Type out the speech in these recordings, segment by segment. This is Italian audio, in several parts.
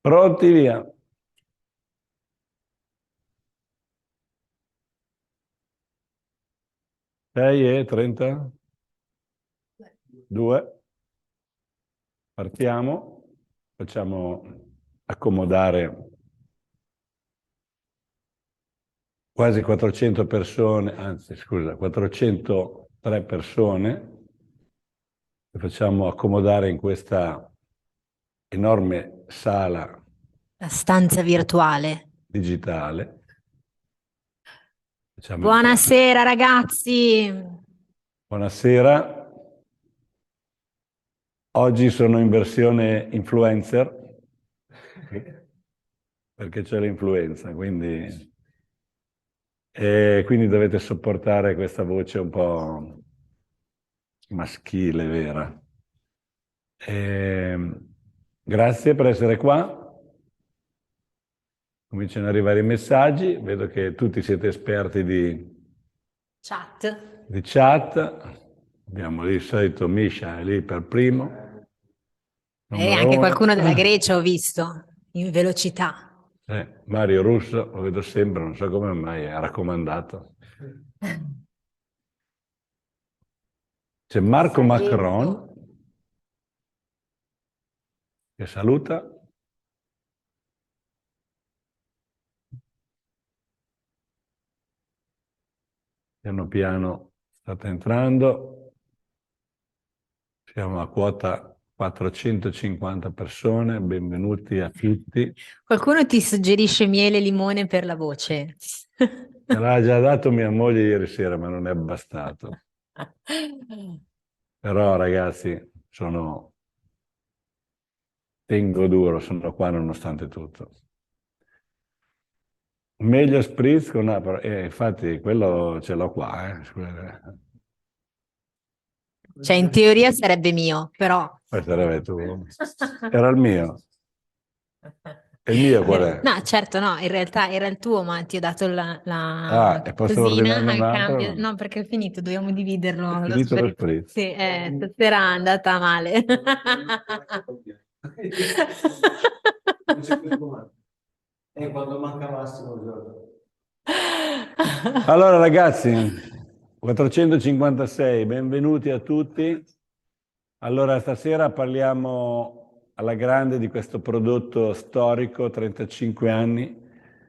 Pronti, via. 6:32. Partiamo. Facciamo accomodare quasi 400 persone, anzi scusa, 403 persone. Le facciamo accomodare in questa enorme sala La stanza virtuale. digitale. Facciamo entrare. Buonasera ragazzi. Buonasera. Oggi sono in versione influencer, perché c'è l'influenza, quindi dovete sopportare questa voce un po' maschile, vera. Grazie per essere qua. Cominciano ad arrivare i messaggi. Vedo che tutti siete esperti Chat. di chat. Abbiamo lì il solito Misha, è lì per primo. E Numero anche uno. qualcuno della Grecia ho visto, in velocità. Mario Russo, lo vedo sempre, non so come mai, è raccomandato. C'è Marco Macron che saluta. Piano piano state entrando. Siamo a quota 450 persone, benvenuti a tutti. Qualcuno ti suggerisce miele e limone per la voce. Me l'ha già dato mia moglie ieri sera, ma non è bastato. Però ragazzi, tengo duro, sono qua nonostante tutto. Meglio spritz con infatti quello ce l'ho qua, Cioè, in teoria sarebbe mio, però... Questo era tu. Era il mio. E il mio qual è? No, certo, no, in realtà era il tuo, ma ti ho dato Ah, la e posso cosina ordinarne un al cambio. altro? No, perché è finito, dobbiamo dividerlo. È Lo finito lo spritz. spritz. Sì, stasera è andata male. E quando manca Massimo il giorno. Allora ragazzi, 456, benvenuti a tutti. Allora stasera parliamo alla grande di questo prodotto storico, 35 anni.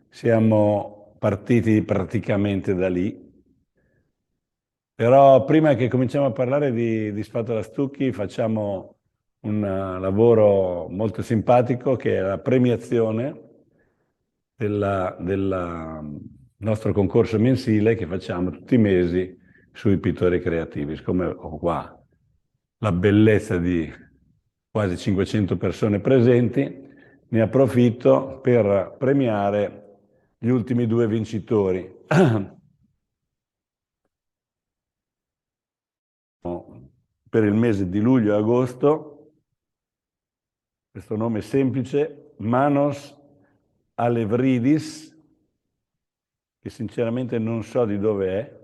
Siamo partiti praticamente da lì. Però prima che cominciamo a parlare di Spatola Stucchi facciamo un lavoro molto simpatico che è la premiazione del nostro concorso mensile che facciamo tutti i mesi sui pittori creativi. Siccome ho qua la bellezza di quasi 500 persone presenti, ne approfitto per premiare gli ultimi due vincitori. Per il mese di luglio e agosto, questo nome semplice, Manos Alevridis, che sinceramente non so di dove è,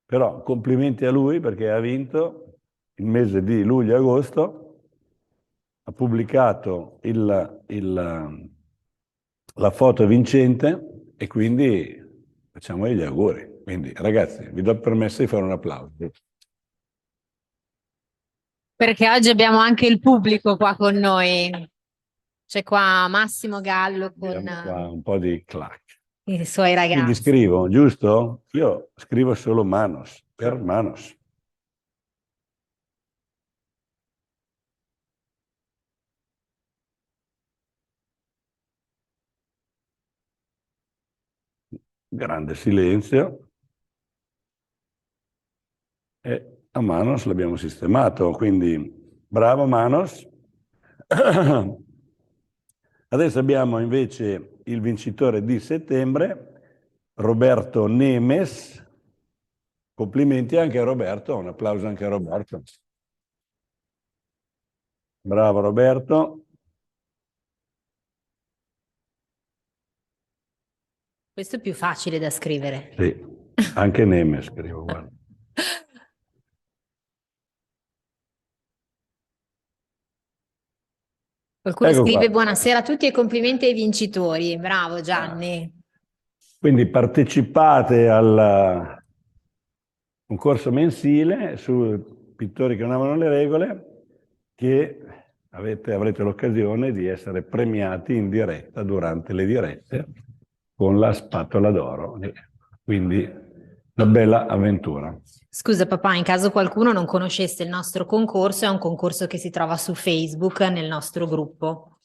però complimenti a lui perché ha vinto il mese di luglio e agosto, ha pubblicato la foto vincente e quindi facciamogli gli auguri. Quindi ragazzi, vi do il permesso di fare un applauso. Perché oggi abbiamo anche il pubblico qua con noi. C'è qua Massimo Gallo con Abbiamo qua un po' di clac. i suoi Quindi ragazzi. scrivo, giusto? Io scrivo solo Manos, per Manos. Grande silenzio. E a Manos l'abbiamo sistemato, quindi bravo Manos. Adesso abbiamo invece il vincitore di settembre, Roberto Nemes. Complimenti anche a Roberto, un applauso anche a Roberto. Bravo Roberto. Questo è più facile da scrivere. Sì, anche Nemes scrivo, guarda. Qualcuno Ecco scrive qua. buonasera a tutti e complimenti ai vincitori. Bravo Gianni. Quindi partecipate al concorso mensile su pittori che non amano le regole, che avrete l'occasione di essere premiati in diretta durante le dirette con la spatola d'oro. Quindi una bella avventura. Scusa papà, in caso qualcuno non conoscesse il nostro concorso, è un concorso che si trova su Facebook nel nostro gruppo,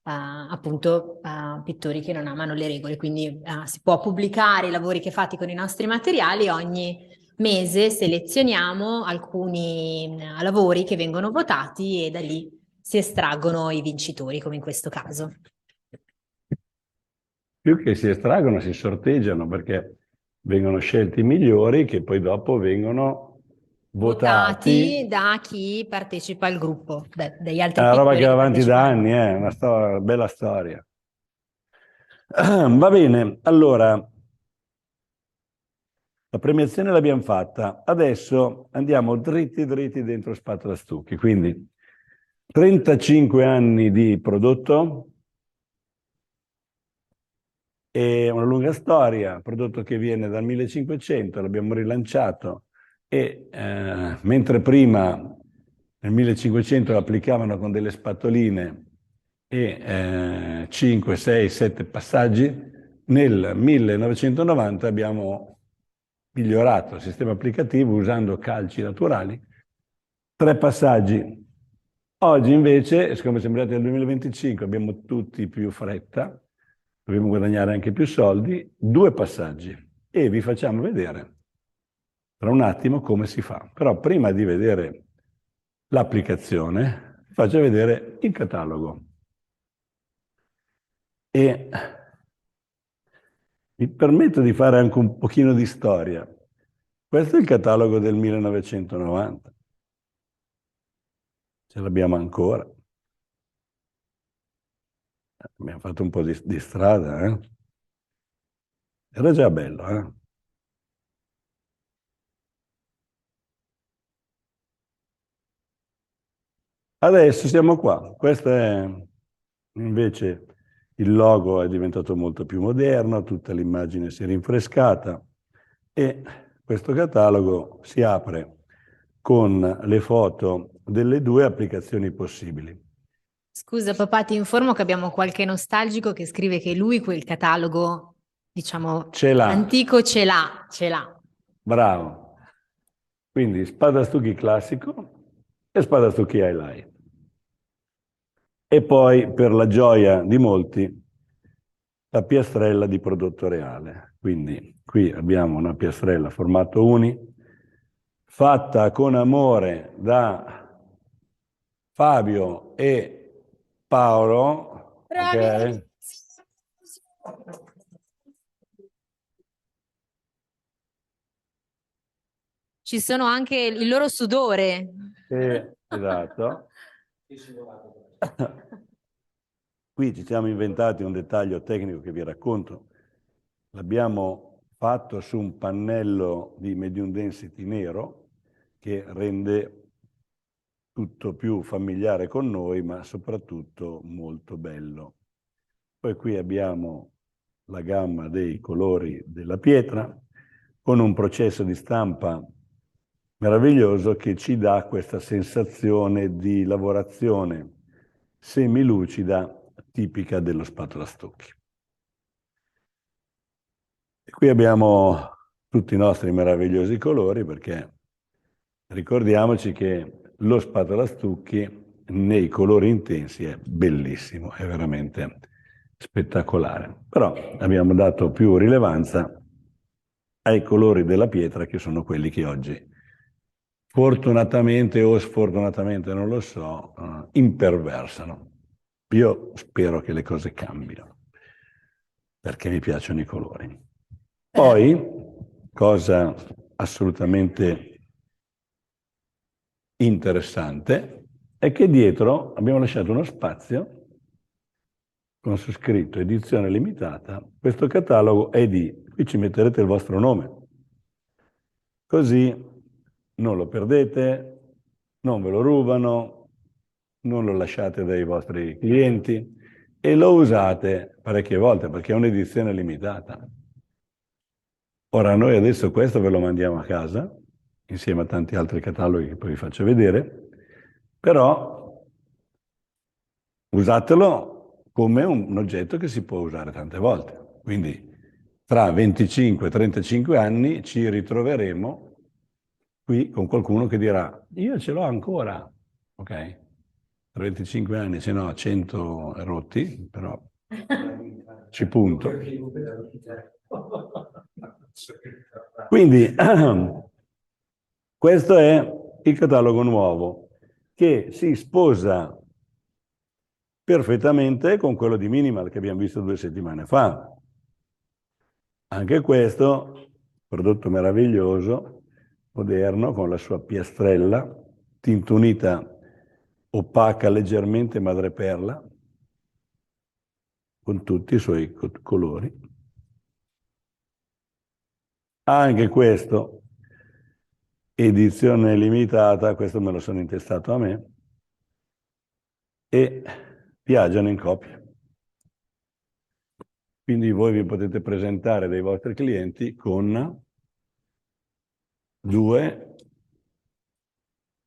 appunto pittori che non amano le regole, quindi si può pubblicare i lavori che fate con i nostri materiali. Ogni mese selezioniamo alcuni lavori che vengono votati e da lì si estraggono i vincitori, come in questo caso. Più che si estraggono, si sorteggiano, perché vengono scelti i migliori che poi dopo vengono votati. Da chi partecipa al gruppo, dagli È altri una roba pittori che va che avanti da partecipano. anni, è una bella storia. Va bene, allora, la premiazione l'abbiamo fatta. Adesso andiamo dritti dritti dentro Spatola Stucchi. Quindi 35 anni di prodotto, è una lunga storia, prodotto che viene dal 1500, l'abbiamo rilanciato e mentre prima nel 1500 lo applicavano con delle spatoline e 5, 6, 7 passaggi, nel 1990 abbiamo migliorato il sistema applicativo usando calci naturali, 3 passaggi. Oggi invece, siccome siamo arrivati nel 2025, abbiamo tutti più fretta, dobbiamo guadagnare anche più soldi, 2 passaggi e vi facciamo vedere tra un attimo come si fa. Però prima di vedere l'applicazione, vi faccio vedere il catalogo. E mi permetto di fare anche un pochino di storia. Questo è il catalogo del 1990. Ce l'abbiamo ancora. Abbiamo fatto un po' di strada, eh? Era già bello, eh? Adesso siamo qua. Questo è invece il logo è diventato molto più moderno, tutta l'immagine si è rinfrescata e questo catalogo si apre con le foto delle 2 applicazioni possibili. Scusa papà, ti informo che abbiamo qualche nostalgico che scrive che lui quel catalogo, diciamo, Ce l'ha. antico ce l'ha, ce l'ha. Bravo. Quindi Spada Stucchi classico e Spada Stucchi Highlight. E poi, per la gioia di molti, la piastrella di prodotto reale. Quindi qui abbiamo una piastrella formato uni, fatta con amore da Fabio e Paolo. Ok? Ci sono anche il loro sudore. Esatto. Qui ci siamo inventati un dettaglio tecnico che vi racconto. L'abbiamo fatto su un pannello di medium density nero che rende tutto più familiare con noi, ma soprattutto molto bello. Poi qui abbiamo la gamma dei colori della pietra con un processo di stampa meraviglioso che ci dà questa sensazione di lavorazione semilucida tipica dello spatola stucchi. E qui abbiamo tutti i nostri meravigliosi colori perché ricordiamoci che lo spatola stucchi nei colori intensi è bellissimo, è veramente spettacolare. Però abbiamo dato più rilevanza ai colori della pietra che sono quelli che oggi, fortunatamente o sfortunatamente, non lo so, imperversano. Io spero che le cose cambino, perché mi piacciono i colori. Poi, cosa assolutamente interessante, è che dietro abbiamo lasciato uno spazio con su scritto edizione limitata. Questo catalogo è qui ci metterete il vostro nome. Così non lo perdete, non ve lo rubano non lo lasciate dai vostri clienti e lo usate parecchie volte perché è un'edizione limitata. Ora noi adesso questo ve lo mandiamo a casa, insieme a tanti altri cataloghi che poi vi faccio vedere, però usatelo come un oggetto che si può usare tante volte. Quindi tra 25-35 anni ci ritroveremo qui con qualcuno che dirà io ce l'ho ancora, ok? Tra 25 anni, se no 100 rotti, però ci punto. Quindi questo è il catalogo nuovo che si sposa perfettamente con quello di Minimal che abbiamo visto 2 settimane fa. Anche questo prodotto meraviglioso, moderno, con la sua piastrella, tintunita opaca leggermente madreperla, con tutti i suoi colori. Anche questo, edizione limitata, questo me lo sono intestato a me, e viaggiano in coppia. Quindi voi vi potete presentare dei vostri clienti con 2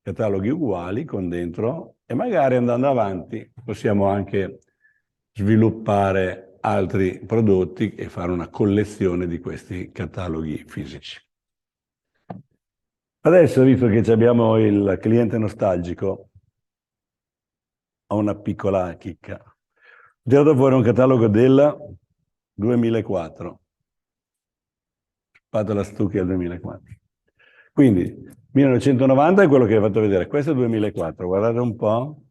cataloghi uguali con dentro e magari andando avanti possiamo anche sviluppare altri prodotti e fare una collezione di questi cataloghi fisici. Adesso, visto che abbiamo il cliente nostalgico, ho una piccola chicca. Ho tirato fuori un catalogo del 2004. Spatola Stucchi al 2004. Quindi 1990 è quello che vi ho fatto vedere, questo è 2004, guardate un po'.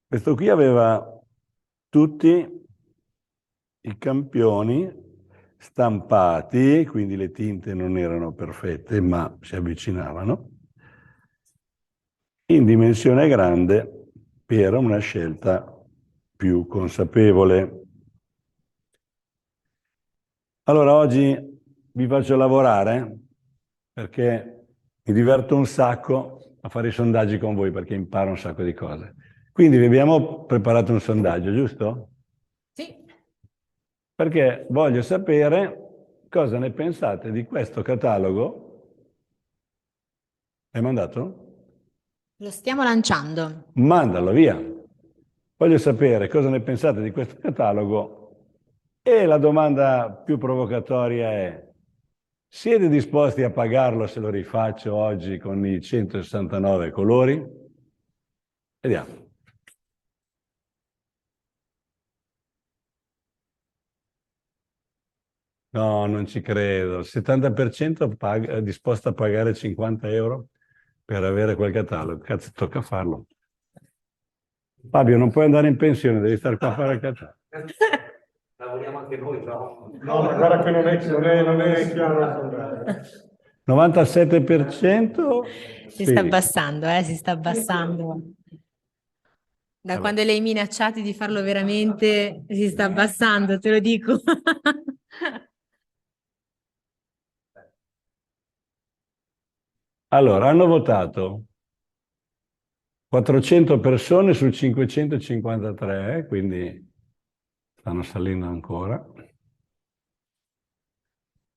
Questo qui aveva tutti i campioni stampati, quindi le tinte non erano perfette, ma si avvicinavano, in dimensione grande per una scelta più consapevole. Allora oggi vi faccio lavorare perché mi diverto un sacco a fare i sondaggi con voi perché imparo un sacco di cose. Quindi vi abbiamo preparato un sondaggio, giusto? Sì. Perché voglio sapere cosa ne pensate di questo catalogo. Hai mandato? Lo stiamo lanciando. Mandalo via. Voglio sapere cosa ne pensate di questo catalogo e la domanda più provocatoria è: siete disposti a pagarlo se lo rifaccio oggi con i 169 colori? Vediamo. No, non ci credo. Il 70% è disposto a pagare 50 euro per avere quel catalogo. Cazzo, tocca farlo. Fabio, non puoi andare in pensione, devi stare qua a fare il catalogo. Lavoriamo anche noi, no? No, ma guarda che non è chiaro il sondaggio. 97%? Si sta Sì. abbassando, si sta abbassando. Da Vabbè. quando li hai minacciati di farlo veramente, si sta abbassando, te lo dico. Allora, hanno votato 400 persone su 553, quindi stanno salendo ancora.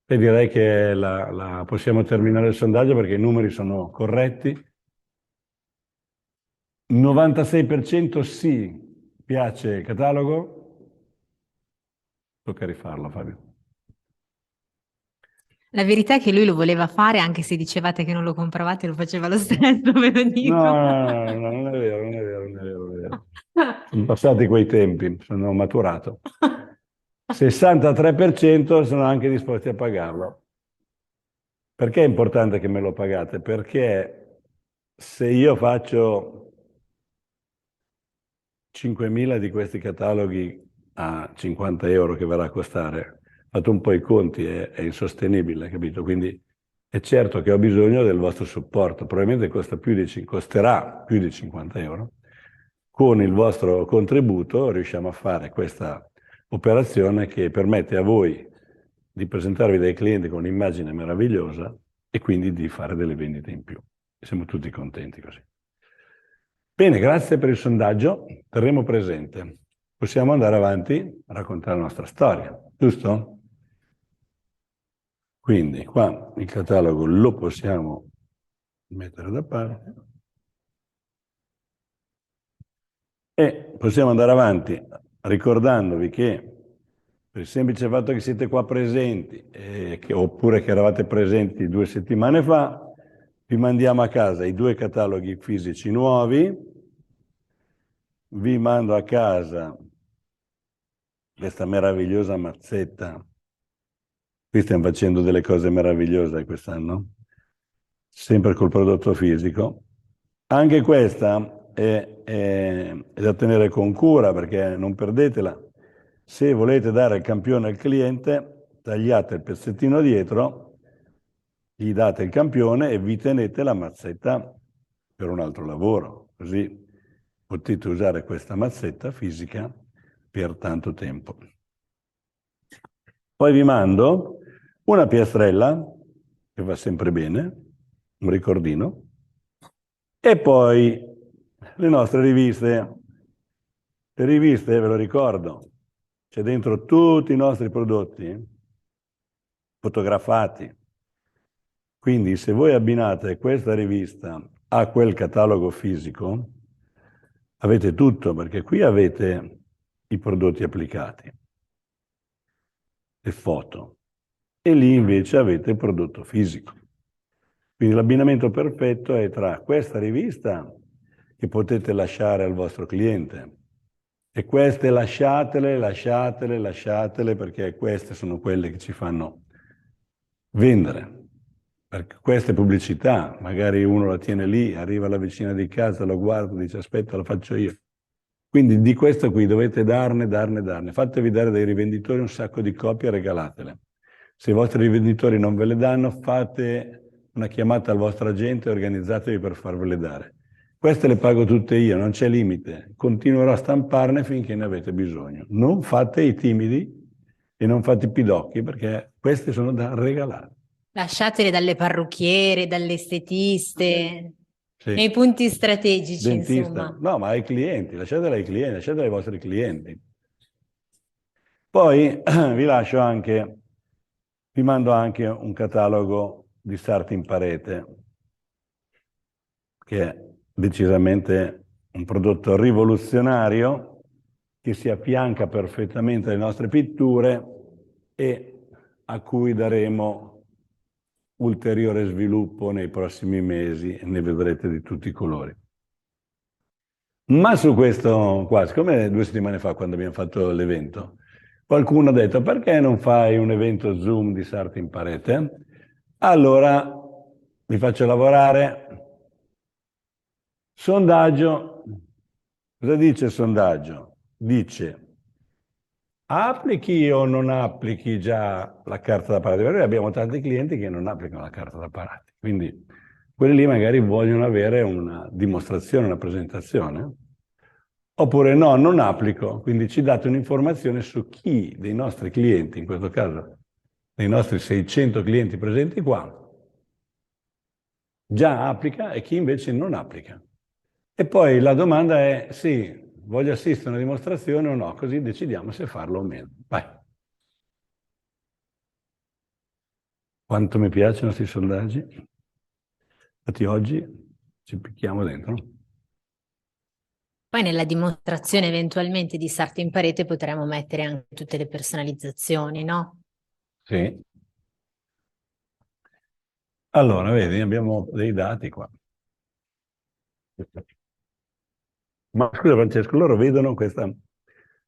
E direi che possiamo terminare il sondaggio perché i numeri sono corretti. 96% sì, piace il catalogo. Tocca rifarlo, Fabio. La verità è che lui lo voleva fare, anche se dicevate che non lo compravate, lo faceva lo stesso, ve lo dico. No, non è vero, non è vero, non è vero, non è vero. Sono passati quei tempi, sono maturato. 63% sono anche disposti a pagarlo. Perché è importante che me lo pagate? Perché se io faccio 5.000 di questi cataloghi a 50 euro che verrà a costare, fatto un po' i conti, è insostenibile, capito? Quindi è certo che ho bisogno del vostro supporto, probabilmente costerà più di 50 euro. Con il vostro contributo riusciamo a fare questa operazione che permette a voi di presentarvi dei clienti con un'immagine meravigliosa e quindi di fare delle vendite in più. Siamo tutti contenti così. Bene, grazie per il sondaggio, terremo presente. Possiamo andare avanti a raccontare la nostra storia, giusto? Quindi qua il catalogo lo possiamo mettere da parte e possiamo andare avanti ricordandovi che per il semplice fatto che siete qua presenti, oppure che eravate presenti 2 settimane fa, vi mandiamo a casa i 2 cataloghi fisici nuovi, vi mando a casa questa meravigliosa mazzetta. Qui stiamo facendo delle cose meravigliose quest'anno, sempre col prodotto fisico. Anche questa è da tenere con cura, perché non perdetela. Se volete dare il campione al cliente, tagliate il pezzettino dietro, gli date il campione e vi tenete la mazzetta per un altro lavoro. Così potete usare questa mazzetta fisica per tanto tempo. Poi vi mando una piastrella, che va sempre bene, un ricordino, e poi le nostre riviste. Le riviste, ve lo ricordo, c'è dentro tutti i nostri prodotti fotografati. Quindi se voi abbinate questa rivista a quel catalogo fisico, avete tutto, perché qui avete i prodotti applicati, le foto, e lì invece avete il prodotto fisico. Quindi l'abbinamento perfetto è tra questa rivista che potete lasciare al vostro cliente e queste lasciatele, perché queste sono quelle che ci fanno vendere. Perché queste pubblicità, magari uno la tiene lì, arriva alla vicina di casa, lo guarda, dice aspetta, lo faccio io. Quindi di questo qui dovete darne. Fatevi dare dai rivenditori un sacco di copie e regalatele. Se i vostri rivenditori non ve le danno, fate una chiamata al vostro agente e organizzatevi per farvele dare. Queste le pago tutte io, non c'è limite. Continuerò a stamparne finché ne avete bisogno. Non fate i timidi e non fate i pidocchi, perché queste sono da regalare. Lasciatele dalle parrucchiere, dalle estetiste, Sì. nei punti strategici, Dentista. insomma. No, ma ai clienti, lasciatele ai clienti, lasciatele ai vostri clienti. Poi vi lascio anche, vi mando anche un catalogo di sarti in parete, che è decisamente un prodotto rivoluzionario che si affianca perfettamente alle nostre pitture e a cui daremo ulteriore sviluppo nei prossimi mesi e ne vedrete di tutti i colori. Ma su questo qua, siccome 2 settimane fa, quando abbiamo fatto l'evento, qualcuno ha detto perché non fai un evento Zoom di sarti in parete? Allora vi faccio lavorare. Sondaggio. Cosa dice il sondaggio? Dice applichi o non applichi già la carta da parati? Perché abbiamo tanti clienti che non applicano la carta da parati, quindi quelli lì magari vogliono avere una dimostrazione, una presentazione. Oppure no, non applico, quindi ci date un'informazione su chi dei nostri clienti, in questo caso dei nostri 600 clienti presenti qua, già applica e chi invece non applica. E poi la domanda è, sì, voglio assistere a una dimostrazione o no, così decidiamo se farlo o meno. Vai. Quanto mi piacciono questi sondaggi. Infatti oggi ci picchiamo dentro. Poi nella dimostrazione eventualmente di sarti in parete potremmo mettere anche tutte le personalizzazioni, no? Sì. Allora, vedi, abbiamo dei dati qua. Ma scusa Francesco, loro vedono questa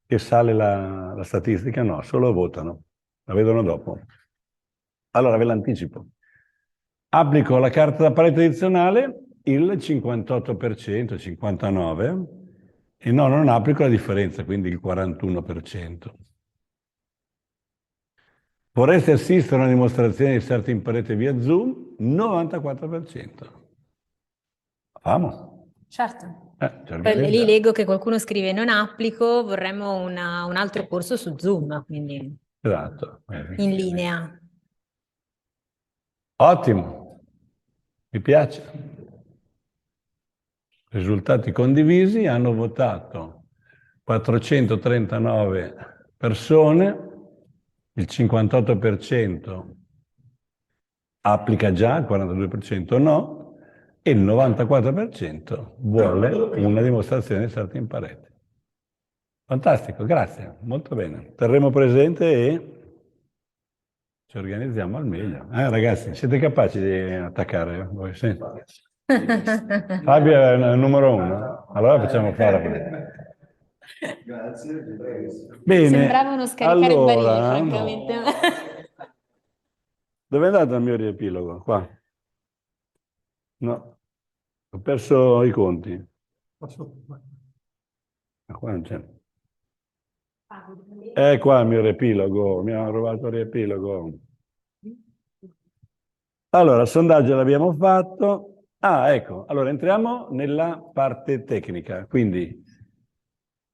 che sale la statistica? No, solo votano. La vedono dopo. Allora ve l'anticipo. Applico la carta da parete tradizionale il 58%, 59%, e no, non applico la differenza, quindi il 41%. Vorreste assistere a una dimostrazione di sarti in parete via Zoom? 94%. Famo. Certo. Ci Poi lì organizziamo. leggo che qualcuno scrive non applico, vorremmo un altro corso su Zoom, quindi Esatto. in linea. Ottimo. Mi piace. Risultati condivisi, hanno votato 439 persone, il 58% applica già, il 42% no, e il 94% vuole una dimostrazione di salto in parete. Fantastico, grazie, molto bene. Terremo presente e ci organizziamo al meglio. Ragazzi, siete capaci di attaccare voi? Sì. Fabio è il numero 1, allora facciamo fare. Grazie. Bene. Sembravano scaricare allora, barile, francamente. No. Dove è andato il mio riepilogo? Qua? No, ho perso i conti. Qua non c'è. È qua il mio riepilogo, mi hanno rubato il riepilogo. Allora, il sondaggio l'abbiamo fatto. Ecco, allora entriamo nella parte tecnica, quindi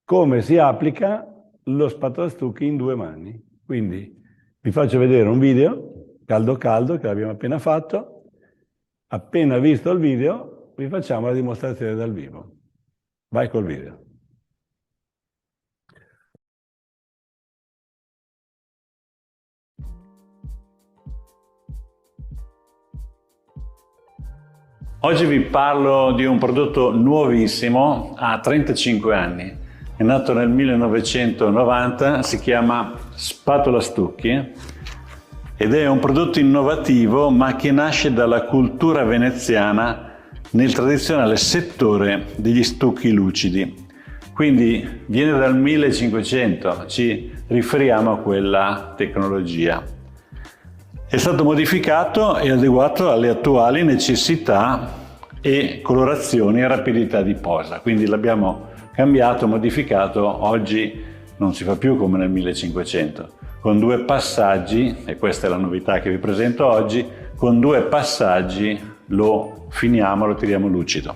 come si applica lo spazzastucchi in 2 mani. Quindi vi faccio vedere un video, caldo caldo, che l'abbiamo appena fatto. Appena visto il video, vi facciamo la dimostrazione dal vivo. Vai col video. Oggi vi parlo di un prodotto nuovissimo, ha 35 anni, è nato nel 1990, si chiama Spatola Stucchi ed è un prodotto innovativo ma che nasce dalla cultura veneziana nel tradizionale settore degli stucchi lucidi. Quindi viene dal 1500, ci riferiamo a quella tecnologia. È stato modificato e adeguato alle attuali necessità e colorazioni e rapidità di posa. Quindi l'abbiamo cambiato, modificato. Oggi non si fa più come nel 1500, con 2 passaggi, e questa è la novità che vi presento oggi, con 2 passaggi lo finiamo, lo tiriamo lucido.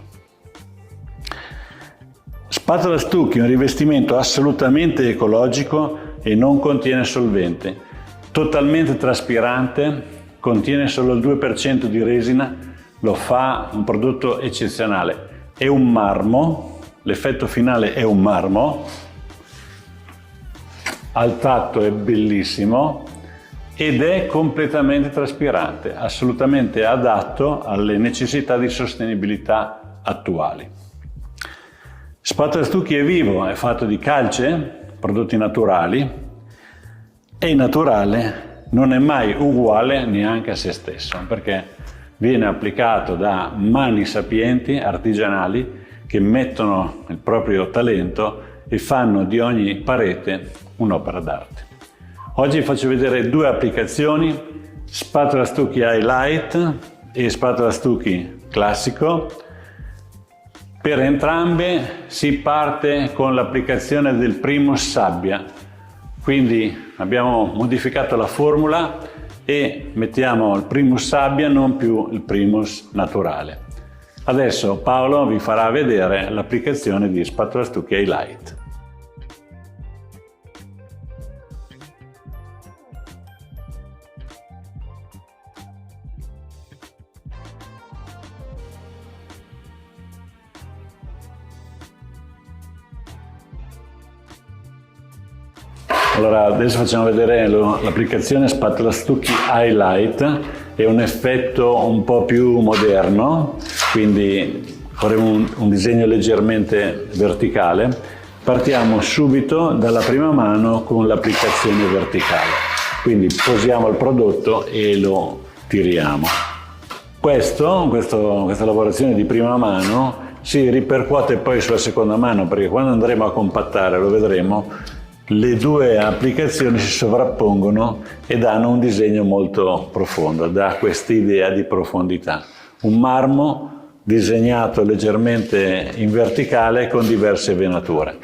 Spatola Stucchi è un rivestimento assolutamente ecologico e non contiene solvente. Totalmente traspirante, contiene solo il 2% di resina, lo fa un prodotto eccezionale. È un marmo, l'effetto finale è un marmo, al tatto è bellissimo ed è completamente traspirante, assolutamente adatto alle necessità di sostenibilità attuali. Spatola Stucchi è vivo, è fatto di calce, prodotti naturali, e il naturale non è mai uguale neanche a se stesso, perché viene applicato da mani sapienti, artigianali, che mettono il proprio talento e fanno di ogni parete un'opera d'arte. Oggi vi faccio vedere 2 applicazioni, Spatola Stucchi Highlight e Spatola Stucchi Classico. Per entrambe si parte con l'applicazione del Primus Sabbia. Quindi abbiamo modificato la formula e mettiamo il Primus Sabbia, non più il Primus naturale. Adesso Paolo vi farà vedere l'applicazione di Spatola Stucchi Highlight. Allora, adesso facciamo vedere l'applicazione Spatola Stucchi Highlight, è un effetto un po' più moderno, quindi faremo un disegno leggermente verticale. Partiamo subito dalla prima mano con l'applicazione verticale, quindi posiamo il prodotto e lo tiriamo. Questa lavorazione di prima mano si ripercuote poi sulla seconda mano, perché quando andremo a compattare, lo vedremo, le 2 applicazioni si sovrappongono e danno un disegno molto profondo, dà questa idea di profondità. Un marmo disegnato leggermente in verticale con diverse venature.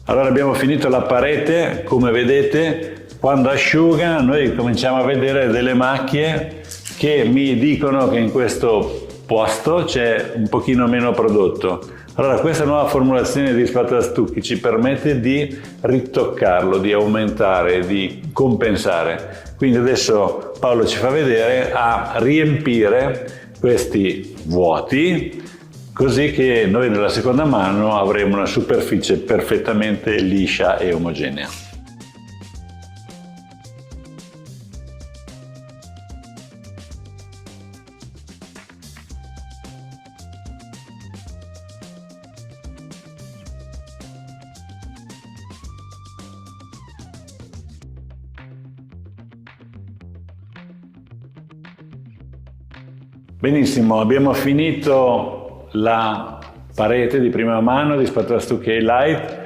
Allora abbiamo finito la parete, come vedete, quando asciuga noi cominciamo a vedere delle macchie che mi dicono che in questo posto c'è un pochino meno prodotto. Allora, questa nuova formulazione di spazzastucchi ci permette di ritoccarlo, di aumentare, di compensare. Quindi adesso Paolo ci fa vedere a riempire questi vuoti, così che noi nella seconda mano avremo una superficie perfettamente liscia e omogenea. Benissimo, abbiamo finito la parete di prima mano di spazzastucchi Light.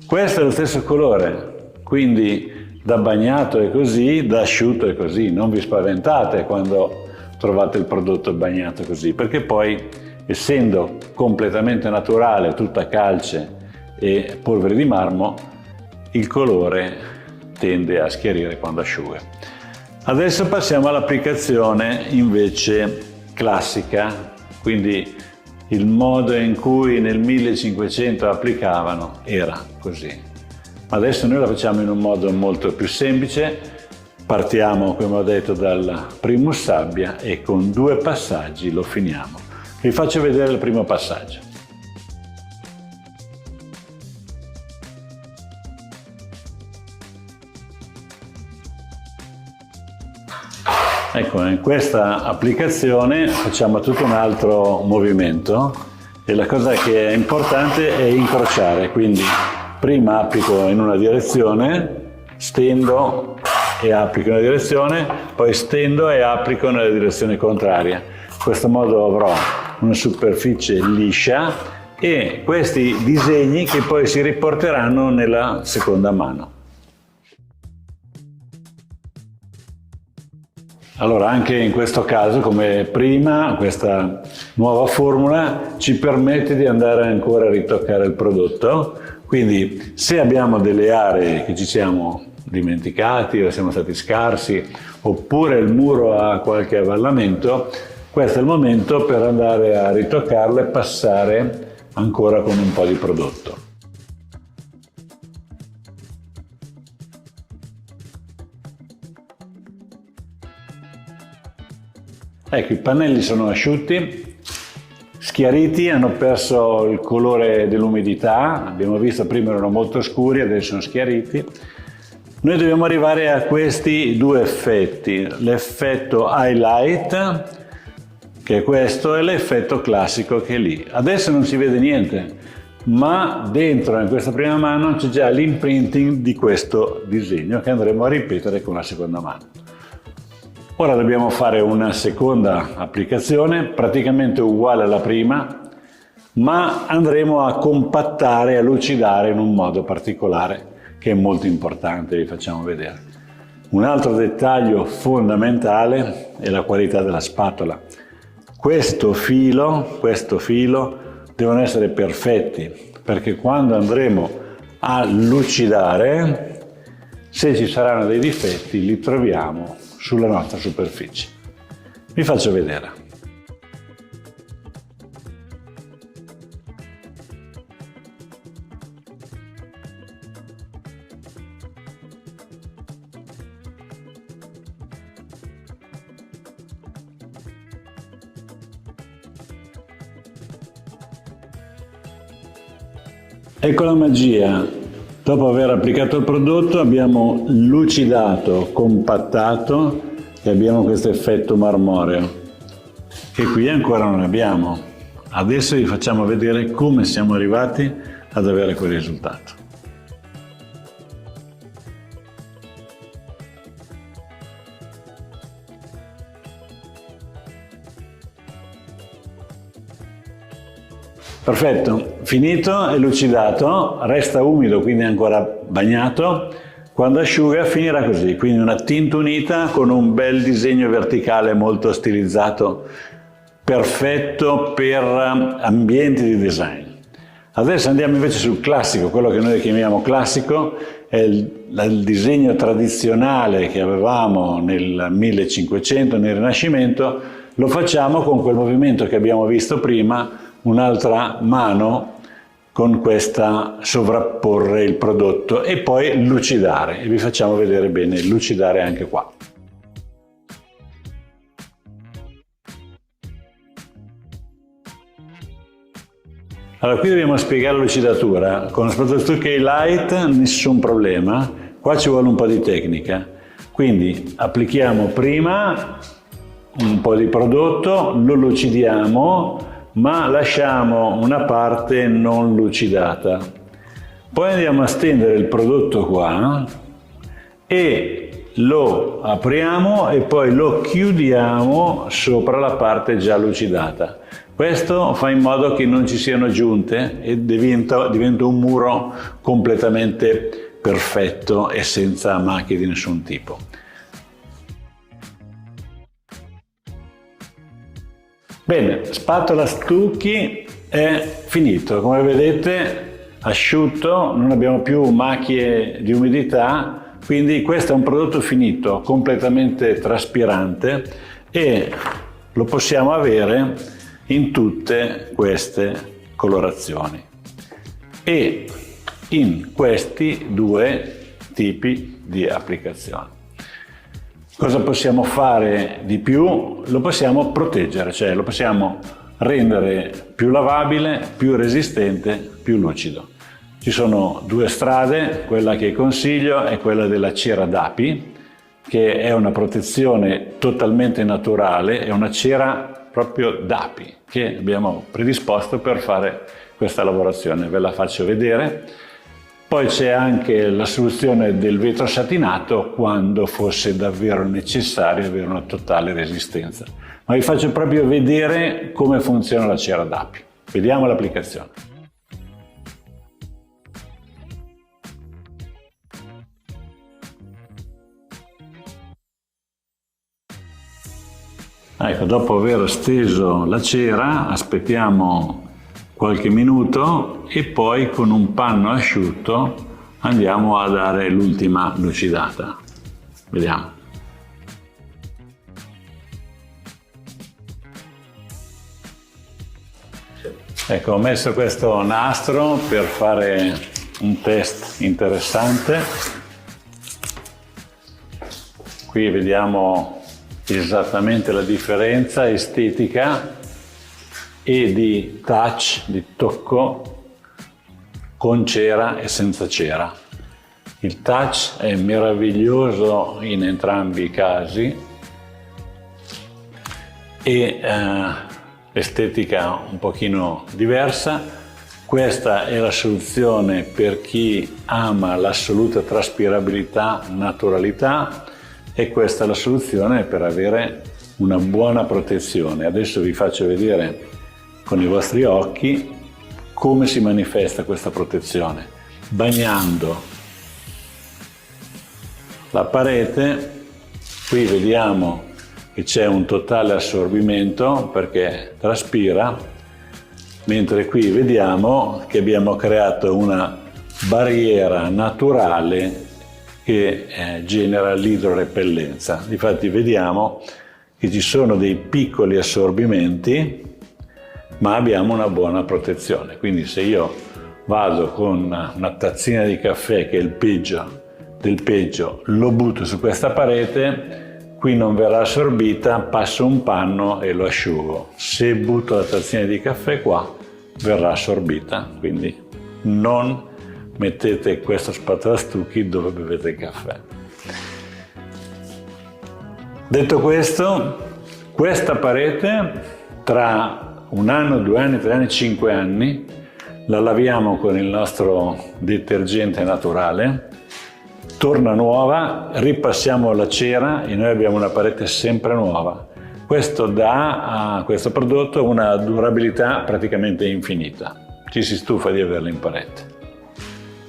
Questo è lo stesso colore, quindi da bagnato è così, da asciutto è così. Non vi spaventate quando trovate il prodotto bagnato così, perché poi, essendo completamente naturale, tutta calce e polvere di marmo, il colore tende a schiarire quando asciuga. Adesso passiamo all'applicazione invece classica, quindi il modo in cui nel 1500 applicavano era così. Adesso noi la facciamo in un modo molto più semplice, partiamo come ho detto dal primus sabbia e con 2 passaggi lo finiamo. Vi faccio vedere il primo passaggio. Ecco, in questa applicazione facciamo tutto un altro movimento e la cosa che è importante è incrociare, quindi prima applico in una direzione, stendo e applico in una direzione, poi stendo e applico nella direzione contraria. In questo modo avrò una superficie liscia e questi disegni che poi si riporteranno nella seconda mano. Allora, anche in questo caso, come prima, questa nuova formula ci permette di andare ancora a ritoccare il prodotto. Quindi, se abbiamo delle aree che ci siamo dimenticati o siamo stati scarsi, oppure il muro ha qualche avvallamento, questo è il momento per andare a ritoccarlo e passare ancora con un po' di prodotto. Ecco, i pannelli sono asciutti, schiariti, hanno perso il colore dell'umidità, abbiamo visto prima erano molto scuri, adesso sono schiariti. Noi dobbiamo arrivare a questi 2 effetti, l'effetto highlight, che è questo, e l'effetto classico che è lì. Adesso non si vede niente, ma dentro in questa prima mano c'è già l'imprinting di questo disegno che andremo a ripetere con la seconda mano. Ora dobbiamo fare una seconda applicazione, praticamente uguale alla prima, ma andremo a compattare, a lucidare in un modo particolare, che è molto importante, vi facciamo vedere. Un altro dettaglio fondamentale è la qualità della spatola. Questo filo devono essere perfetti, perché quando andremo a lucidare, se ci saranno dei difetti, li troviamo sulla nostra superficie. Vi faccio vedere. Ecco la magia. Dopo aver applicato il prodotto abbiamo lucidato, compattato e abbiamo questo effetto marmoreo che qui ancora non abbiamo. Adesso vi facciamo vedere come siamo arrivati ad avere quel risultato. Perfetto, finito e lucidato, resta umido, quindi ancora bagnato. Quando asciuga finirà così, quindi una tinta unita con un bel disegno verticale molto stilizzato, perfetto per ambienti di design. Adesso andiamo invece sul classico, quello che noi chiamiamo classico, è il disegno tradizionale che avevamo nel 1500, nel Rinascimento. Lo facciamo con quel movimento che abbiamo visto prima, un'altra mano con questa sovrapporre il prodotto e poi lucidare, e vi facciamo vedere bene lucidare anche qua. Allora, qui dobbiamo spiegare la lucidatura. Con lo Spazzastucchi Light nessun problema, qua ci vuole un po' di tecnica. Quindi applichiamo prima un po' di prodotto, lo lucidiamo, ma lasciamo una parte non lucidata. Poi andiamo a stendere il prodotto qua e lo apriamo e poi lo chiudiamo sopra la parte già lucidata. Questo fa in modo che non ci siano giunte e diventa un muro completamente perfetto e senza macchie di nessun tipo. Bene, spatola stucchi è finito, come vedete asciutto, non abbiamo più macchie di umidità, quindi questo è un prodotto finito, completamente traspirante, e lo possiamo avere in tutte queste colorazioni e in questi due tipi di applicazioni. Cosa possiamo fare di più? Lo possiamo proteggere, cioè lo possiamo rendere più lavabile, più resistente, più lucido. Ci sono due strade, quella che consiglio è quella della cera d'api, che è una protezione totalmente naturale, è una cera proprio d'api che abbiamo predisposto per fare questa lavorazione, ve la faccio vedere. Poi c'è anche la soluzione del vetro satinato quando fosse davvero necessario avere una totale resistenza. Ma vi faccio proprio vedere come funziona la cera d'api. Vediamo l'applicazione. Ecco, dopo aver steso la cera aspettiamo qualche minuto e poi con un panno asciutto andiamo a dare l'ultima lucidata. Vediamo. Ecco, ho messo questo nastro per fare un test interessante. Qui vediamo esattamente la differenza estetica e di touch, di tocco con cera e senza cera. Il touch è meraviglioso in entrambi i casi e estetica un pochino diversa. Questa è la soluzione per chi ama l'assoluta traspirabilità, naturalità, e questa è la soluzione per avere una buona protezione. Adesso vi faccio vedere con i vostri occhi come si manifesta questa protezione. Bagnando la parete, qui vediamo che c'è un totale assorbimento perché traspira, mentre qui vediamo che abbiamo creato una barriera naturale che genera l'idrorepellenza. Infatti vediamo che ci sono dei piccoli assorbimenti, ma abbiamo una buona protezione. Quindi se io vado con una tazzina di caffè, che è il peggio del peggio, lo butto su questa parete, qui non verrà assorbita, passo un panno e lo asciugo. Se butto la tazzina di caffè qua, verrà assorbita, quindi non mettete questo spazzastucchi dove bevete il caffè. Detto questo, questa parete tra 1 anno, 2 anni, 3 anni, 5 anni la laviamo con il nostro detergente naturale, torna nuova, ripassiamo la cera e noi abbiamo una parete sempre nuova. Questo dà a questo prodotto una durabilità praticamente infinita. Ci si stufa di averlo in parete.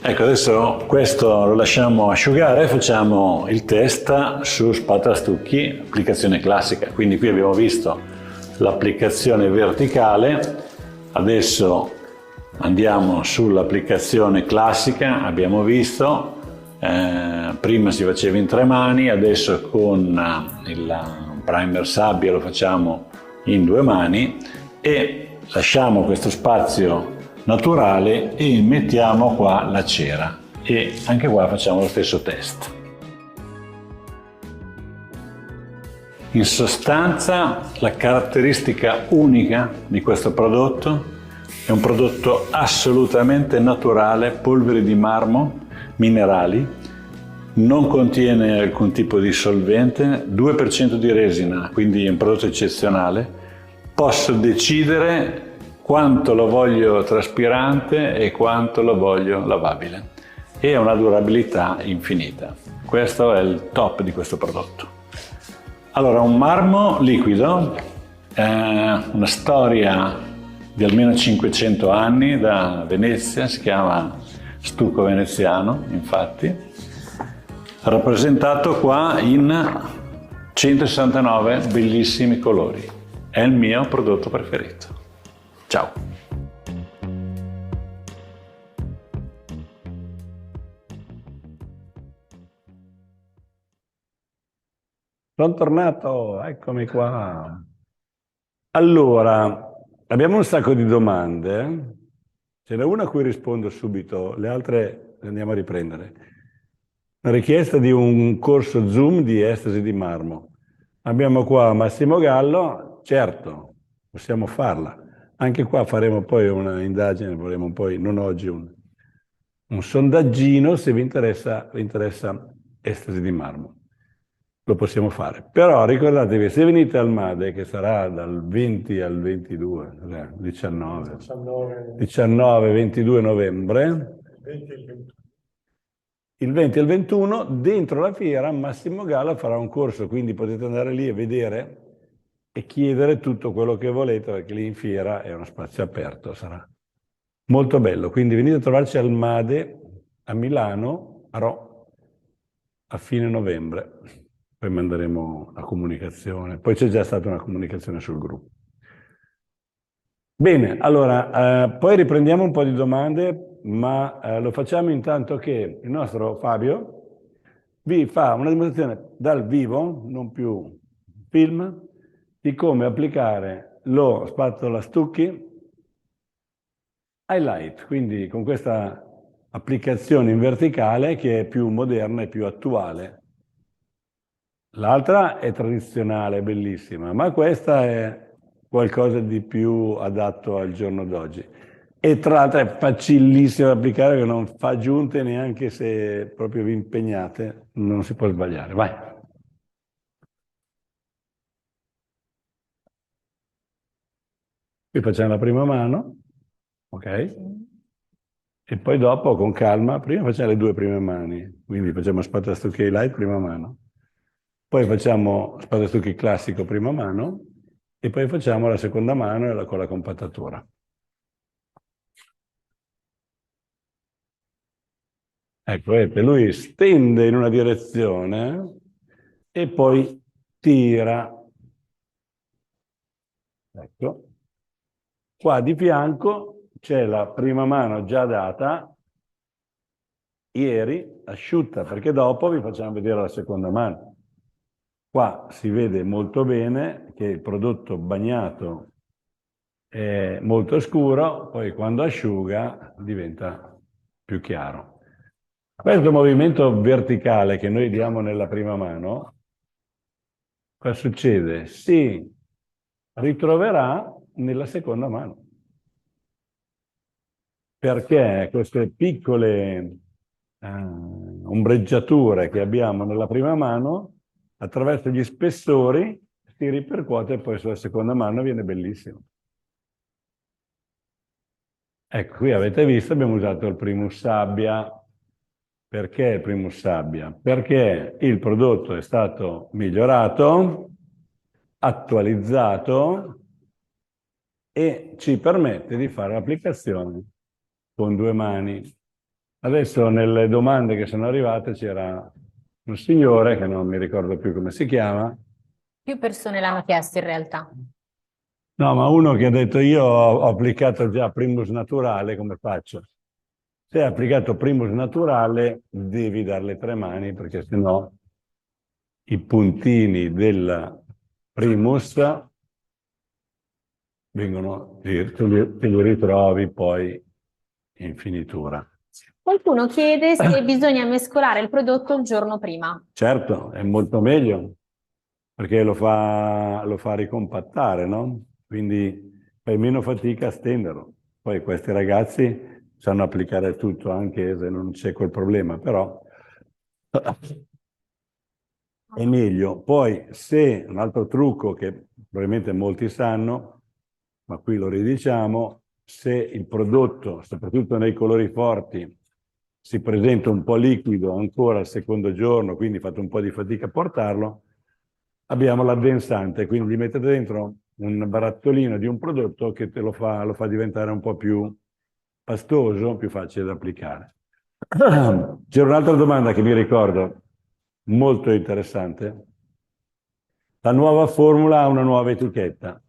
Ecco, adesso questo lo lasciamo asciugare e facciamo il test su spazzastucchi, applicazione classica. Quindi qui abbiamo visto l'applicazione verticale, adesso andiamo sull'applicazione classica. Abbiamo visto, prima si faceva in 3 mani, adesso con il primer sabbia lo facciamo in 2 mani e lasciamo questo spazio naturale e mettiamo qua la cera e anche qua facciamo lo stesso test. In sostanza, la caratteristica unica di questo prodotto è un prodotto assolutamente naturale, polveri di marmo, minerali, non contiene alcun tipo di solvente, 2% di resina, quindi è un prodotto eccezionale. Posso decidere quanto lo voglio traspirante e quanto lo voglio lavabile e ha una durabilità infinita. Questo è il top di questo prodotto. Allora, un marmo liquido, una storia di almeno 500 anni da Venezia, si chiama stucco veneziano, infatti, rappresentato qua in 169 bellissimi colori. È il mio prodotto preferito. Ciao! Sono tornato, eccomi qua. Allora, abbiamo un sacco di domande. Ce n'è una a cui rispondo subito, le altre le andiamo a riprendere. Una richiesta di un corso Zoom di estasi di marmo. Abbiamo qua Massimo Gallo, certo, possiamo farla. Anche qua faremo poi una indagine, vorremmo poi, non oggi, un sondaggino se vi interessa estasi di marmo. Lo possiamo fare. Però ricordatevi, se venite al MADE, che sarà dal 20 al 22, 19, 22 novembre, il 20 e il 21, dentro la fiera, Massimo Gallo farà un corso, quindi potete andare lì e vedere e chiedere tutto quello che volete, perché lì in fiera è uno spazio aperto, sarà molto bello. Quindi venite a trovarci al MADE a Milano, a fine novembre. Poi manderemo la comunicazione. Poi c'è già stata una comunicazione sul gruppo. Bene, allora, poi riprendiamo un po' di domande, ma lo facciamo intanto che il nostro Fabio vi fa una dimostrazione dal vivo, non più film, di come applicare lo spatola stucchi highlight, quindi con questa applicazione in verticale che è più moderna e più attuale. L'altra è tradizionale, bellissima, ma questa è qualcosa di più adatto al giorno d'oggi. E tra l'altro è facilissima da applicare, che non fa aggiunte neanche se proprio vi impegnate, non si può sbagliare. Vai! Qui facciamo la prima mano, ok? E poi dopo, con calma, prima facciamo le due prime mani, quindi facciamo spatola stucchi highlight, prima mano. Poi facciamo spatola stucchi classico, prima mano, e poi facciamo la seconda mano con la compattatura. Ecco, vedete, lui stende in una direzione e poi tira. Ecco. Qua di fianco c'è la prima mano già data ieri, asciutta, perché dopo vi facciamo vedere la seconda mano. Qua si vede molto bene che il prodotto bagnato è molto scuro, poi quando asciuga diventa più chiaro. Questo movimento verticale che noi diamo nella prima mano, cosa succede? Si ritroverà nella seconda mano. Perché queste piccole ombreggiature che abbiamo nella prima mano, attraverso gli spessori, si ripercuote poi sulla seconda mano e viene bellissimo. Ecco, qui avete visto, abbiamo usato il Primus Sabbia. Perché il Primus Sabbia? Perché il prodotto è stato migliorato, attualizzato e ci permette di fare l'applicazione con due mani. Adesso nelle domande che sono arrivate c'era un signore, che non mi ricordo più come si chiama. Più persone l'hanno chiesto in realtà. No, ma uno che ha detto io ho applicato già Primus Naturale, come faccio? Se hai applicato Primus Naturale devi dare le tre mani, perché sennò i puntini del Primus te li ritrovi poi in finitura. Qualcuno chiede se bisogna mescolare il prodotto il giorno prima. Certo, è molto meglio, perché lo fa ricompattare, no? Quindi fai meno fatica a stenderlo. Poi questi ragazzi sanno applicare tutto, anche se non c'è quel problema, però è meglio. Poi, se un altro trucco che probabilmente molti sanno, ma qui lo ridiciamo, se il prodotto, soprattutto nei colori forti, si presenta un po' liquido ancora al secondo giorno, quindi fate un po' di fatica a portarlo, abbiamo l'addensante, quindi gli mettete dentro un barattolino di un prodotto che lo fa diventare un po' più pastoso, più facile da applicare. C'era un'altra domanda che mi ricordo, molto interessante. La nuova formula ha una nuova etichetta.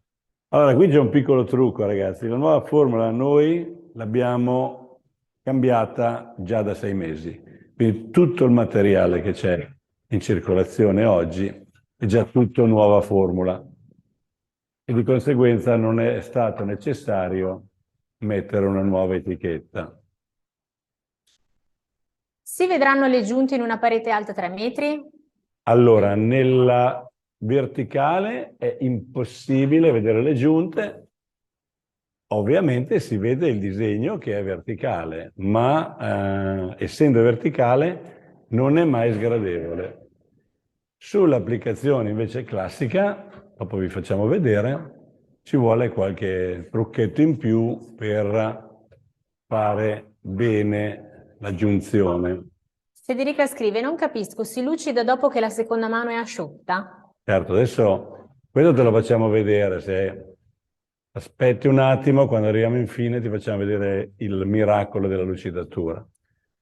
Allora, qui c'è un piccolo trucco, ragazzi. La nuova formula noi l'abbiamo cambiata già da 6 mesi. Quindi tutto il materiale che c'è in circolazione oggi è già tutto nuova formula. E di conseguenza non è stato necessario mettere una nuova etichetta. Si vedranno le giunte in una parete alta 3 metri? Allora, nella verticale è impossibile vedere le giunte. Ovviamente si vede il disegno che è verticale, ma essendo verticale non è mai sgradevole. Sull'applicazione invece classica, dopo vi facciamo vedere, ci vuole qualche trucchetto in più per fare bene la giunzione. Federica scrive, non capisco, si lucida dopo che la seconda mano è asciutta? Certo, adesso questo te lo facciamo vedere, se aspetti un attimo, quando arriviamo infine ti facciamo vedere il miracolo della lucidatura.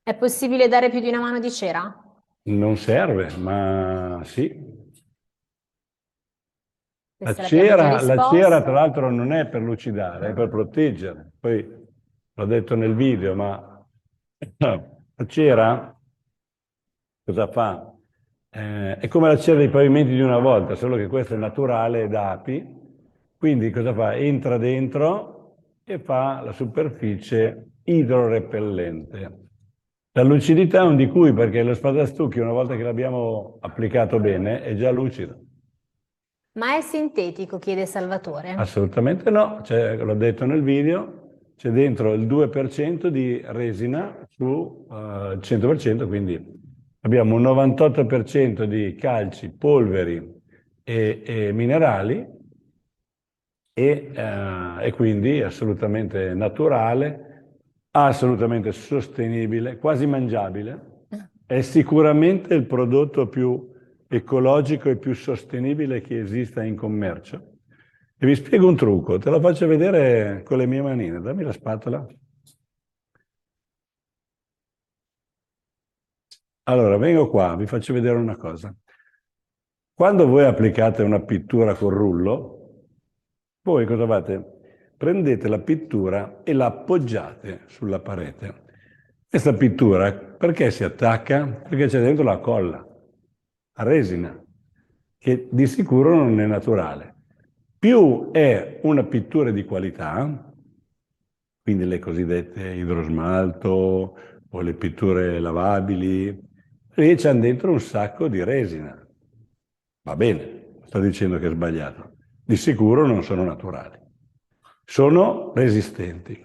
È possibile dare più di una mano di cera? Non serve, ma sì. La Questa l'abbiamo già cera, risposta. tra l'altro, non è per lucidare, è per proteggere. Poi l'ho detto nel video, ma la cera cosa fa? È come la cera dei pavimenti di una volta, solo che questa è naturale ed api. Quindi cosa fa? Entra dentro e fa la superficie idrorepellente. La lucidità è un di cui, perché lo spadastucchi, una volta che l'abbiamo applicato bene, è già lucido. Ma è sintetico, chiede Salvatore. Assolutamente no, l'ho detto nel video, c'è dentro il 2% di resina su 100%, quindi abbiamo un 98% di calci, polveri e minerali e quindi è assolutamente naturale, assolutamente sostenibile, quasi mangiabile. È sicuramente il prodotto più ecologico e più sostenibile che esista in commercio. E vi spiego un trucco, te lo faccio vedere con le mie manine. Dammi la spatola. Allora, vengo qua, vi faccio vedere una cosa. Quando voi applicate una pittura col rullo, voi cosa fate? Prendete la pittura e la appoggiate sulla parete. Questa pittura perché si attacca? Perché c'è dentro la colla, a resina, che di sicuro non è naturale. Più è una pittura di qualità, quindi le cosiddette idrosmalto o le pitture lavabili, lì c'hanno dentro un sacco di resina. Va bene, sto dicendo che è sbagliato. Di sicuro non sono naturali. Sono resistenti.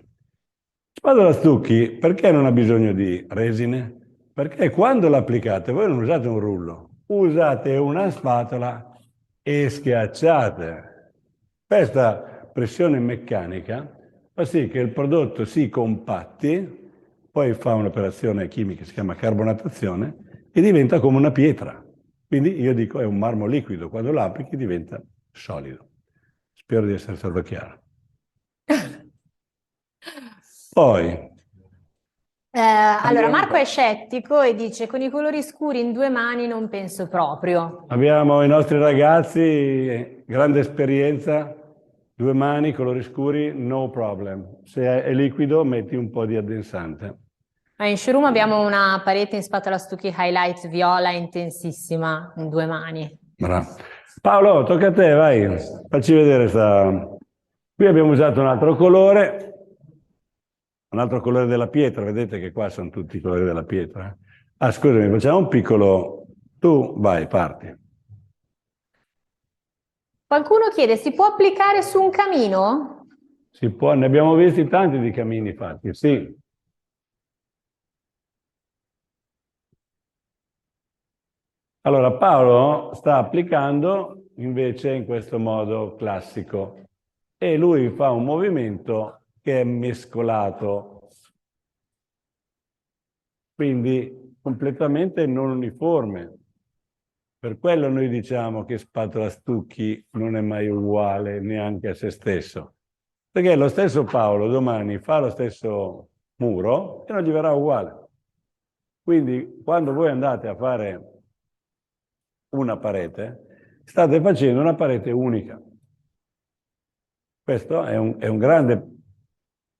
Spadastucchi, perché non ha bisogno di resine? Perché quando l'applicate, voi non usate un rullo, usate una spatola e schiacciate. Questa pressione meccanica fa sì che il prodotto si compatti, poi fa un'operazione chimica che si chiama carbonatazione e diventa come una pietra. Quindi io dico è un marmo liquido, quando lo applichi diventa solido. Spero di essere stato chiaro. Poi... allora, Marco è scettico e dice con i colori scuri in 2 mani non penso proprio. Abbiamo i nostri ragazzi, grande esperienza, 2 mani, colori scuri, no problem. Se è liquido metti un po' di addensante. In showroom abbiamo una parete in spatola stucchi highlight viola intensissima in 2 mani. Bravo. Paolo, tocca a te, vai. Facci vedere sta... Qui abbiamo usato un altro colore della pietra, vedete che qua sono tutti i colori della pietra. Ah, scusami, facciamo un piccolo... Tu, vai, parti. Qualcuno chiede, si può applicare su un camino? Si può, ne abbiamo visti tanti di camini fatti, sì. Allora, Paolo sta applicando invece in questo modo classico e lui fa un movimento che è mescolato, quindi completamente non uniforme. Per quello noi diciamo che spatola stucchi non è mai uguale neanche a se stesso. Perché lo stesso Paolo domani fa lo stesso muro e non gli verrà uguale. Quindi quando voi andate a fare una parete, state facendo una parete unica. Questo è un grande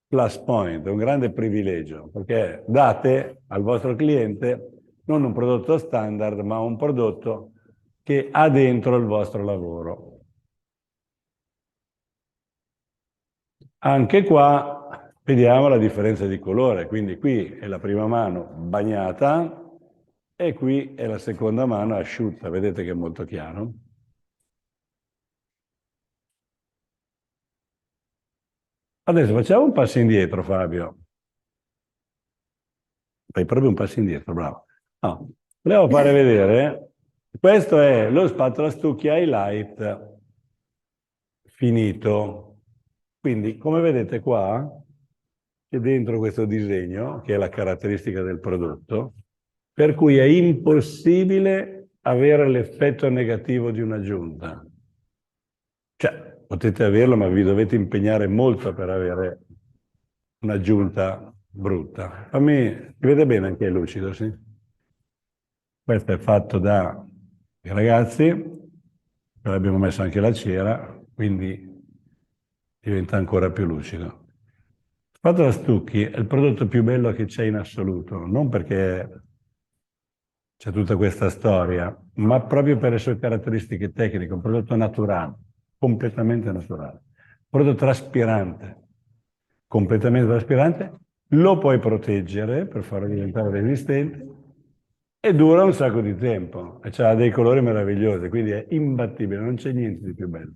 plus point, è un grande privilegio, perché date al vostro cliente non un prodotto standard, ma un prodotto che ha dentro il vostro lavoro. Anche qua vediamo la differenza di colore, quindi qui è la prima mano bagnata e qui è la seconda mano asciutta, vedete che è molto chiaro. Adesso facciamo un passo indietro, Fabio. Fai proprio un passo indietro, bravo. No, volevo fare vedere, questo è lo spatola stucchi highlight finito. Quindi, come vedete qua, c'è dentro questo disegno, che è la caratteristica del prodotto, per cui è impossibile avere l'effetto negativo di un'aggiunta. Cioè, potete averlo, ma vi dovete impegnare molto per avere un'aggiunta brutta. Si vede bene anche è lucido, sì? Questo è fatto dai ragazzi, poi abbiamo messo anche la cera, quindi diventa ancora più lucido. Spatola stucchi è il prodotto più bello che c'è in assoluto, non perché c'è tutta questa storia, ma proprio per le sue caratteristiche tecniche, un prodotto naturale, completamente naturale. Un prodotto traspirante, completamente traspirante, lo puoi proteggere per farlo diventare resistente e dura un sacco di tempo e ha dei colori meravigliosi, quindi è imbattibile, non c'è niente di più bello.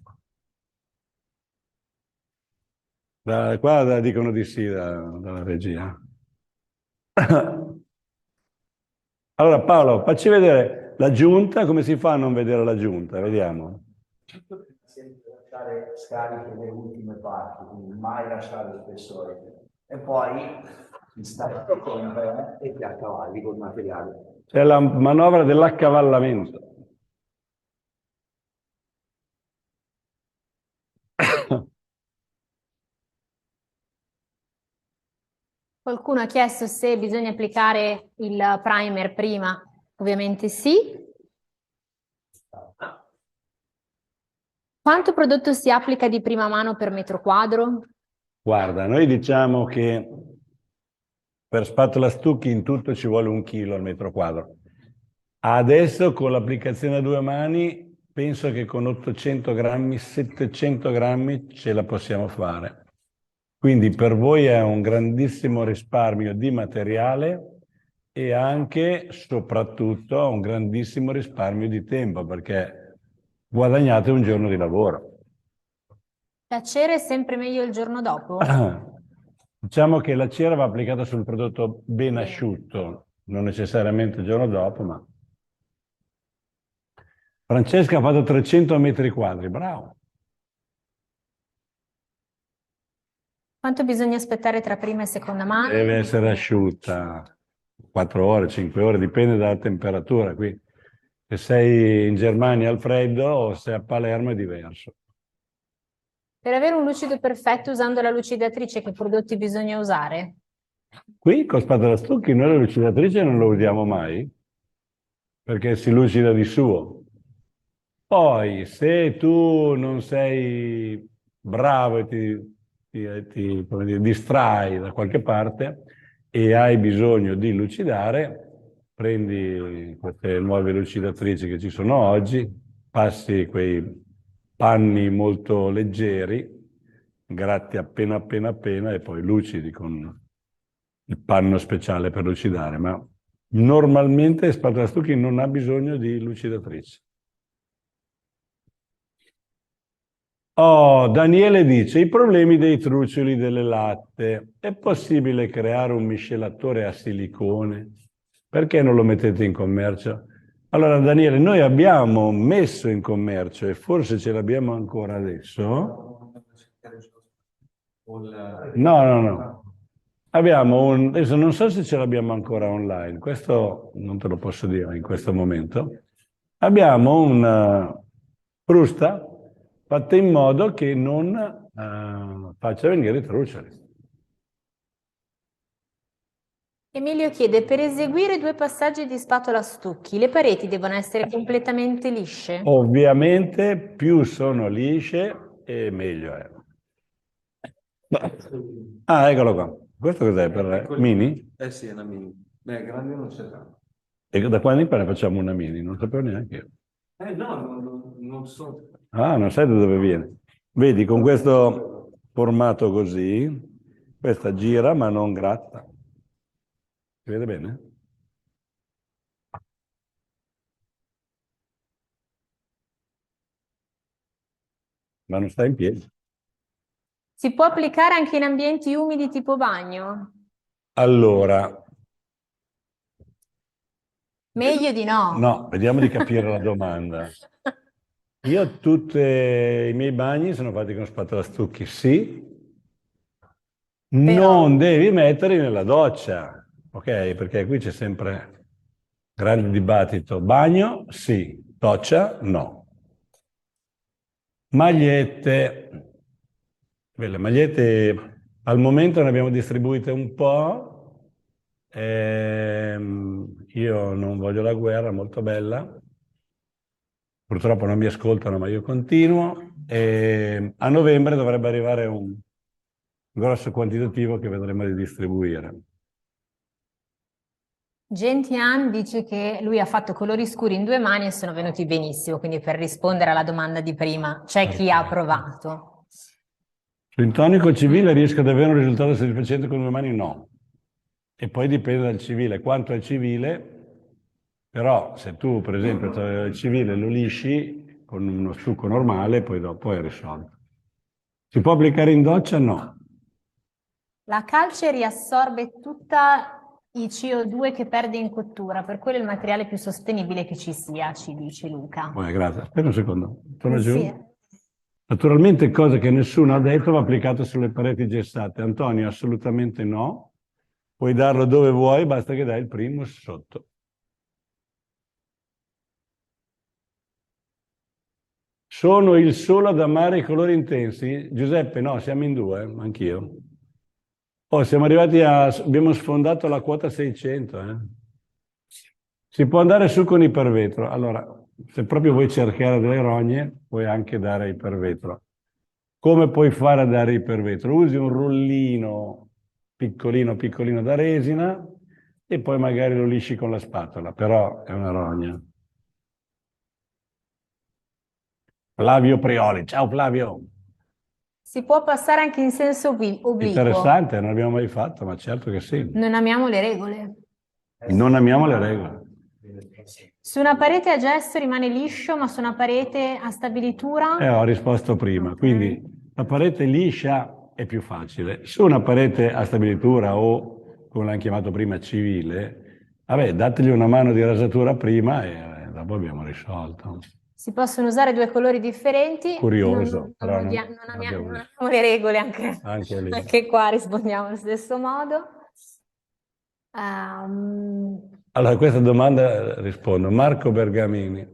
Qua dicono di sì dalla regia. Allora Paolo, facci vedere l'aggiunta, come si fa a non vedere l'aggiunta? Vediamo. Sempre lasciare scariche le ultime parti, quindi mai lasciare lo spessore. E poi installato con e ti accavalli col materiale. C'è la manovra dell'accavallamento. Qualcuno ha chiesto se bisogna applicare il primer prima. Ovviamente sì. Quanto prodotto si applica di prima mano per metro quadro? Guarda, noi diciamo che per spatola stucchi in tutto ci vuole 1 chilo al metro quadro. Adesso con l'applicazione a 2 mani penso che con 800 grammi, 700 grammi ce la possiamo fare. Quindi per voi è un grandissimo risparmio di materiale e anche, soprattutto, un grandissimo risparmio di tempo perché guadagnate un giorno di lavoro. La cera è sempre meglio il giorno dopo? Diciamo che la cera va applicata sul prodotto ben asciutto, non necessariamente il giorno dopo, ma... Francesca ha fatto 300 metri quadri, bravo. Quanto bisogna aspettare tra prima e seconda mano? Deve essere asciutta 4 ore, 5 ore, dipende dalla temperatura. Qui, se sei in Germania al freddo o se a Palermo è diverso. Per avere un lucido perfetto usando la lucidatrice, che prodotti bisogna usare? Qui con spatola stucchi noi la lucidatrice non lo usiamo mai perché si lucida di suo. Poi se tu non sei bravo e ti come dire, distrai da qualche parte e hai bisogno di lucidare, prendi queste nuove lucidatrici che ci sono oggi, passi quei panni molto leggeri gratti appena e poi lucidi con il panno speciale per lucidare, ma normalmente spatola stucchi non ha bisogno di lucidatrice. Oh, Daniele dice, i problemi dei trucioli delle latte, è possibile creare un miscelatore a silicone? Perché non lo mettete in commercio? Allora Daniele, noi abbiamo messo in commercio e forse ce l'abbiamo ancora adesso. No. Adesso non so se ce l'abbiamo ancora online, questo non te lo posso dire in questo momento. Abbiamo una frusta fatta in modo che non faccia venire i trucioli. Emilio chiede, per eseguire 2 passaggi di spatola a stucchi, le pareti devono essere completamente lisce? Ovviamente più sono lisce e meglio è. Ah, eccolo qua. Questo cos'è? Per mini? Eh sì, è una mini. Beh, grande non c'è tanto. E da quando in poi ne facciamo una mini? Non sapevo neanche io. No, non so. Ah, non sai da dove viene. Vedi, con questo formato così, questa gira ma non gratta. Si vede bene? Ma non sta in piedi. Si può applicare anche in ambienti umidi tipo bagno? Allora, Meglio di no. no, vediamo di capire la domanda. Io tutti i miei bagni sono fatti con spatola stucchi, sì. Non devi metterli nella doccia, ok? Perché qui c'è sempre grande dibattito. Bagno, sì. Doccia, no. Magliette. Beh, le magliette al momento ne abbiamo distribuite un po'. Io non voglio la guerra, molto bella. Purtroppo non mi ascoltano, ma io continuo. E a novembre dovrebbe arrivare un grosso quantitativo che vedremo di distribuire. Gentian dice che lui ha fatto colori scuri in 2 mani e sono venuti benissimo, quindi per rispondere alla domanda di prima, c'è chi ha provato. Sul tonico civile riesco ad avere un risultato soddisfacente con 2 mani? No. E poi dipende dal civile. Quanto è civile, però se tu per esempio il civile lo lisci con uno stucco normale, poi dopo è risolto. Si può applicare in doccia? No. La calce riassorbe tutta i CO2 che perde in cottura, per quello è il materiale più sostenibile che ci sia, ci dice Luca. Grazie. Aspetta un secondo. Torno giù. Sì. Naturalmente cosa che nessuno ha detto va applicato sulle pareti gessate. Antonio, assolutamente no. Puoi darlo dove vuoi, basta che dai il primus sotto. Sono il solo ad amare i colori intensi? Giuseppe, no, siamo in 2, anch'io. Oh, siamo arrivati abbiamo sfondato la quota 600. Si può andare su con ipervetro. Allora, se proprio vuoi cercare delle rogne, puoi anche dare ipervetro. Come puoi fare a dare ipervetro? Usi un rullino piccolino da resina e poi magari lo lisci con la spatola, però è una rogna. Flavio Prioli, ciao Flavio. Si può passare anche in senso obliquo. Interessante, non l'abbiamo mai fatto, ma certo che sì. Non amiamo le regole. Non amiamo le regole. Su una parete a gesso rimane liscio, ma su una parete a stabilitura? Ho risposto prima, quindi la parete liscia è più facile. Su una parete a stabilitura o, come l'hanno chiamato prima, civile, vabbè, dategli una mano di rasatura prima e dopo abbiamo risolto. Si possono usare 2 colori differenti. Curioso, non amiamo le regole, anche qua rispondiamo allo stesso modo. Allora, a questa domanda rispondo. Marco Bergamini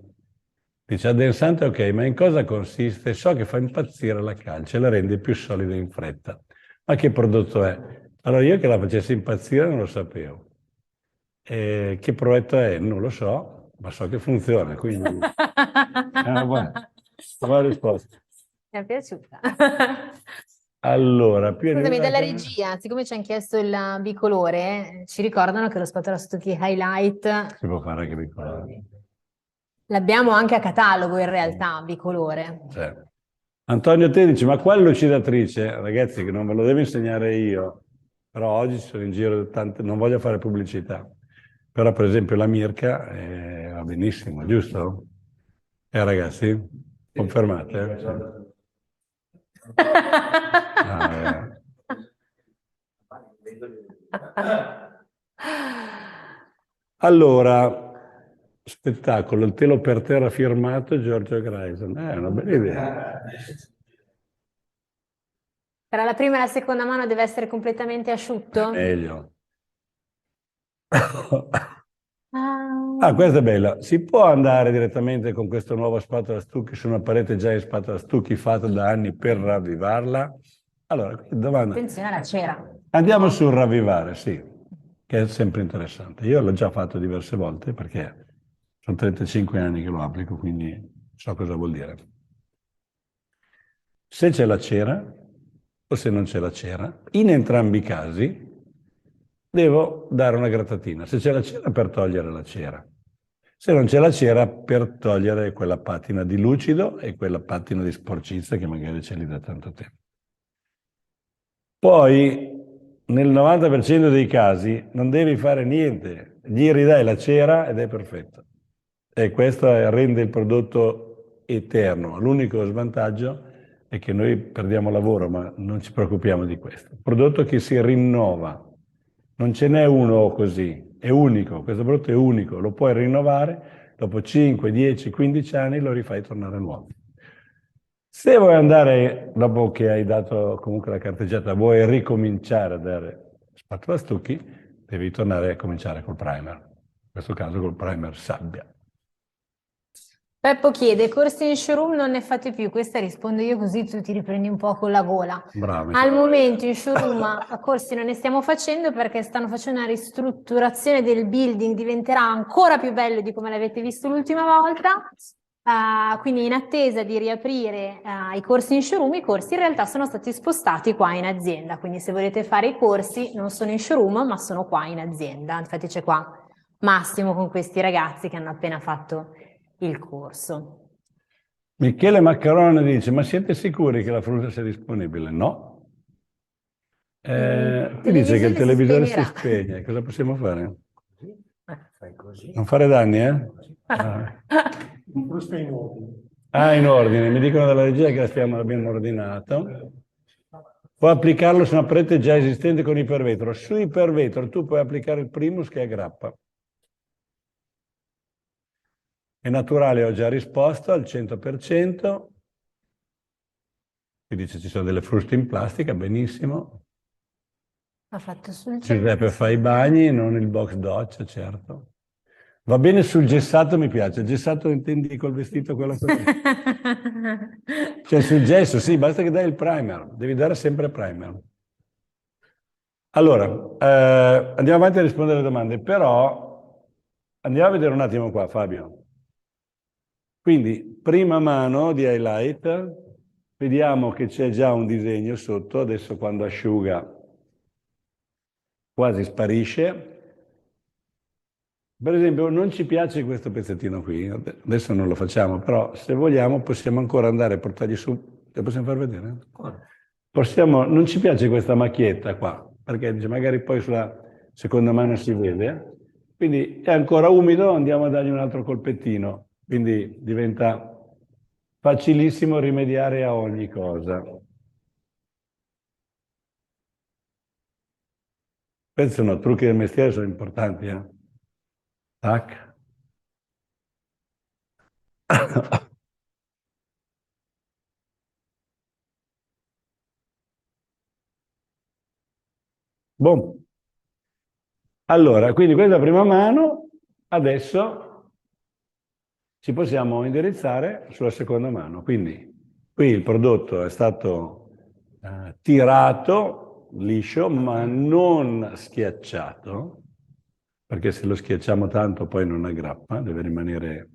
dice: addensante ok, ma in cosa consiste? So che fa impazzire la calce e la rende più solida in fretta. Ma che prodotto è? Allora, io che la facesse impazzire non lo sapevo. Che prodotto è? Non lo so, ma so che funziona, quindi... buona risposta. Mi è piaciuta. Allora, scusami, dalla regia, siccome ci hanno chiesto il bicolore, ci ricordano che lo spatola stucchi highlight si può fare anche bicolore. l'abbiamo anche a catalogo in realtà, bicolore. Certo. Antonio Te dice, ma quale lucidatrice? Ragazzi, che non ve lo devo insegnare io, però oggi sono in giro tante, non voglio fare pubblicità, però per esempio la Mirka va benissimo, giusto? Ragazzi, confermate? Allora, spettacolo, il telo per terra firmato Giorgio Grayson, è una bella idea. Tra la prima e la seconda mano deve essere completamente asciutto? Meglio. Ah, Questa è bella. Si può andare direttamente con questo nuovo spatola stucchi su una parete già in spatola stucchi fatta da anni per ravvivarla? Allora, domanda. attenzione alla cera. Andiamo sul ravvivare, sì, che è sempre interessante. Io l'ho già fatto diverse volte perché sono 35 anni che lo applico, quindi so cosa vuol dire. Se c'è la cera o se non c'è la cera, in entrambi i casi devo dare una grattatina. Se c'è la cera, per togliere la cera. Se non c'è la cera, per togliere quella patina di lucido e quella patina di sporcizia che magari c'è lì da tanto tempo. Poi, nel 90% dei casi, non devi fare niente. Gli ridai la cera ed è perfetto. E questo rende il prodotto eterno. L'unico svantaggio è che noi perdiamo lavoro, ma non ci preoccupiamo di questo. Un prodotto che si rinnova. Non ce n'è uno così, è unico, questo prodotto è unico, lo puoi rinnovare, dopo 5, 10, 15 anni lo rifai tornare nuovo. Se vuoi andare, dopo che hai dato comunque la carteggiata, vuoi ricominciare a dare spatola stucchi, devi tornare a cominciare col primer, in questo caso col primer sabbia. Peppo chiede, corsi in showroom non ne fate più? Questa rispondo io così tu ti riprendi un po' con la gola. Bravo. Al momento in showroom a corsi non ne stiamo facendo perché stanno facendo una ristrutturazione del building, diventerà ancora più bello di come l'avete visto l'ultima volta. Quindi in attesa di riaprire i corsi in showroom, i corsi in realtà sono stati spostati qua in azienda, quindi se volete fare i corsi non sono in showroom ma sono qua in azienda. Infatti c'è qua Massimo con questi ragazzi che hanno appena fatto il corso. Michele Maccarone dice, ma siete sicuri che la frusta sia disponibile? No. Qui dice che il televisore si spegne, cosa possiamo fare? Fai così. Non fare danni, eh? Frusta in ordine. In ordine, mi dicono dalla regia che l'abbiamo ordinato. Puoi applicarlo su una parete già esistente con ipervetro. Su ipervetro tu puoi applicare il primus che è a grappa. È naturale, ho già risposto al 100%. Qui dice ci sono delle fruste in plastica, benissimo. Ha fatto sul Giuseppe fa i bagni, non il box doccia, certo. Va bene sul gessato, mi piace. Il gessato intendi col vestito quello così? Cioè sul gesso, sì, basta che dai il primer. Devi dare sempre primer. Allora, andiamo avanti a rispondere alle domande, però andiamo a vedere un attimo qua, Fabio. Quindi, prima mano di highlight, vediamo che c'è già un disegno sotto, adesso quando asciuga quasi sparisce. Per esempio, non ci piace questo pezzettino qui, adesso non lo facciamo, però se vogliamo possiamo ancora andare a portargli su, le possiamo far vedere? Non ci piace questa macchietta qua, perché dice, magari poi sulla seconda mano si vede, quindi è ancora umido, andiamo a dargli un altro colpettino, quindi diventa facilissimo rimediare a ogni cosa. Questi sono trucchi del mestiere, sono importanti, eh? Tac. Boom. Allora, quindi questa è la prima mano, adesso ci possiamo indirizzare sulla seconda mano. Quindi qui il prodotto è stato tirato liscio, ma non schiacciato, perché se lo schiacciamo tanto poi non aggrappa, deve rimanere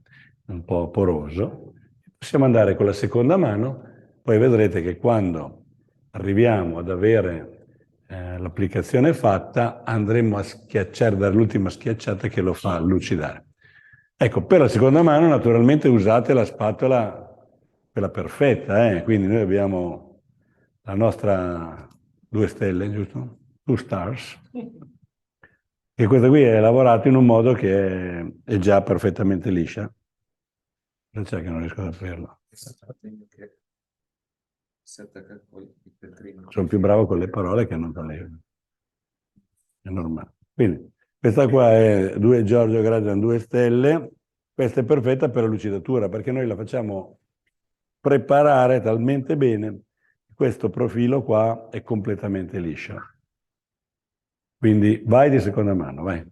un po' poroso. Possiamo andare con la seconda mano, poi vedrete che quando arriviamo ad avere l'applicazione fatta, andremo a schiacciare, dare l'ultima schiacciata che lo fa lucidare. Ecco, per la seconda mano naturalmente usate la spatola quella perfetta, quindi noi abbiamo la nostra 2 stelle, giusto? 2 stars. E questa qui è lavorata in un modo che è già perfettamente liscia. Non c'è che non riesco ad aprirlo. Sono più bravo con le parole che non con le... È normale. Quindi, questa qua è 2 Giorgio Grazian 2 stelle. Questa è perfetta per la lucidatura, perché noi la facciamo preparare talmente bene che questo profilo qua è completamente liscio. Quindi vai di seconda mano, vai.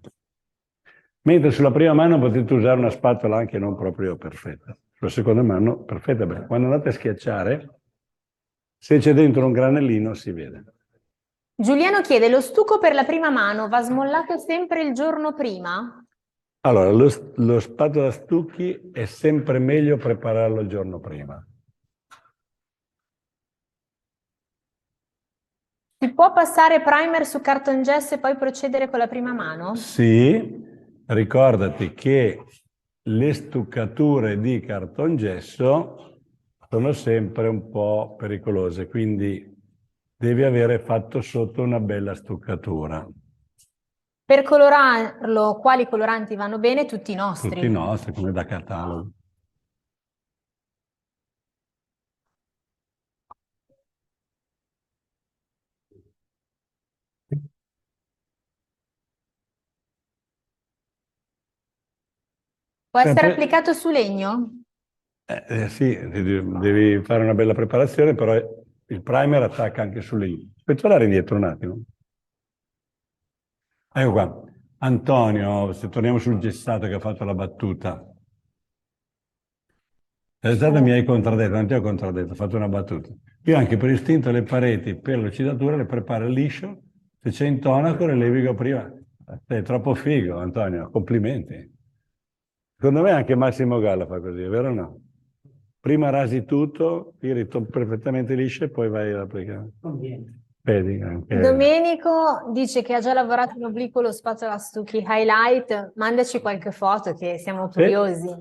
Mentre sulla prima mano potete usare una spatola anche non proprio perfetta. Sulla seconda mano perfetta, perché quando andate a schiacciare, se c'è dentro un granellino si vede. Giuliano chiede, lo stucco per la prima mano va smollato sempre il giorno prima? Allora, lo spatola stucchi è sempre meglio prepararlo il giorno prima. Si può passare primer su cartongesso e poi procedere con la prima mano? Sì, ricordati che le stuccature di cartongesso sono sempre un po' pericolose, quindi devi avere fatto sotto una bella stuccatura. Per colorarlo, quali coloranti vanno bene? Tutti i nostri. Tutti i nostri, come da catalogo. Può essere applicato su legno? Sì, devi fare una bella preparazione, però il primer attacca anche sul legno. Puoi tornare indietro un attimo? Ecco qua. Antonio, se torniamo sul gessato che ha fatto la battuta. Il gessato mi hai contraddetto, non ti ho contraddetto, ho fatto una battuta. Io anche per istinto le pareti per l'ossidatura le preparo liscio, se c'è intonaco le levigo prima. Sei troppo figo, Antonio, complimenti. Secondo me anche Massimo Galla fa così, è vero o no? Prima rasi tutto, tiri perfettamente liscio e poi vai ad applicare. Vedi, anche... Domenico dice che ha già lavorato in obliquo lo spatola stucchi highlight. Mandaci qualche foto che siamo curiosi.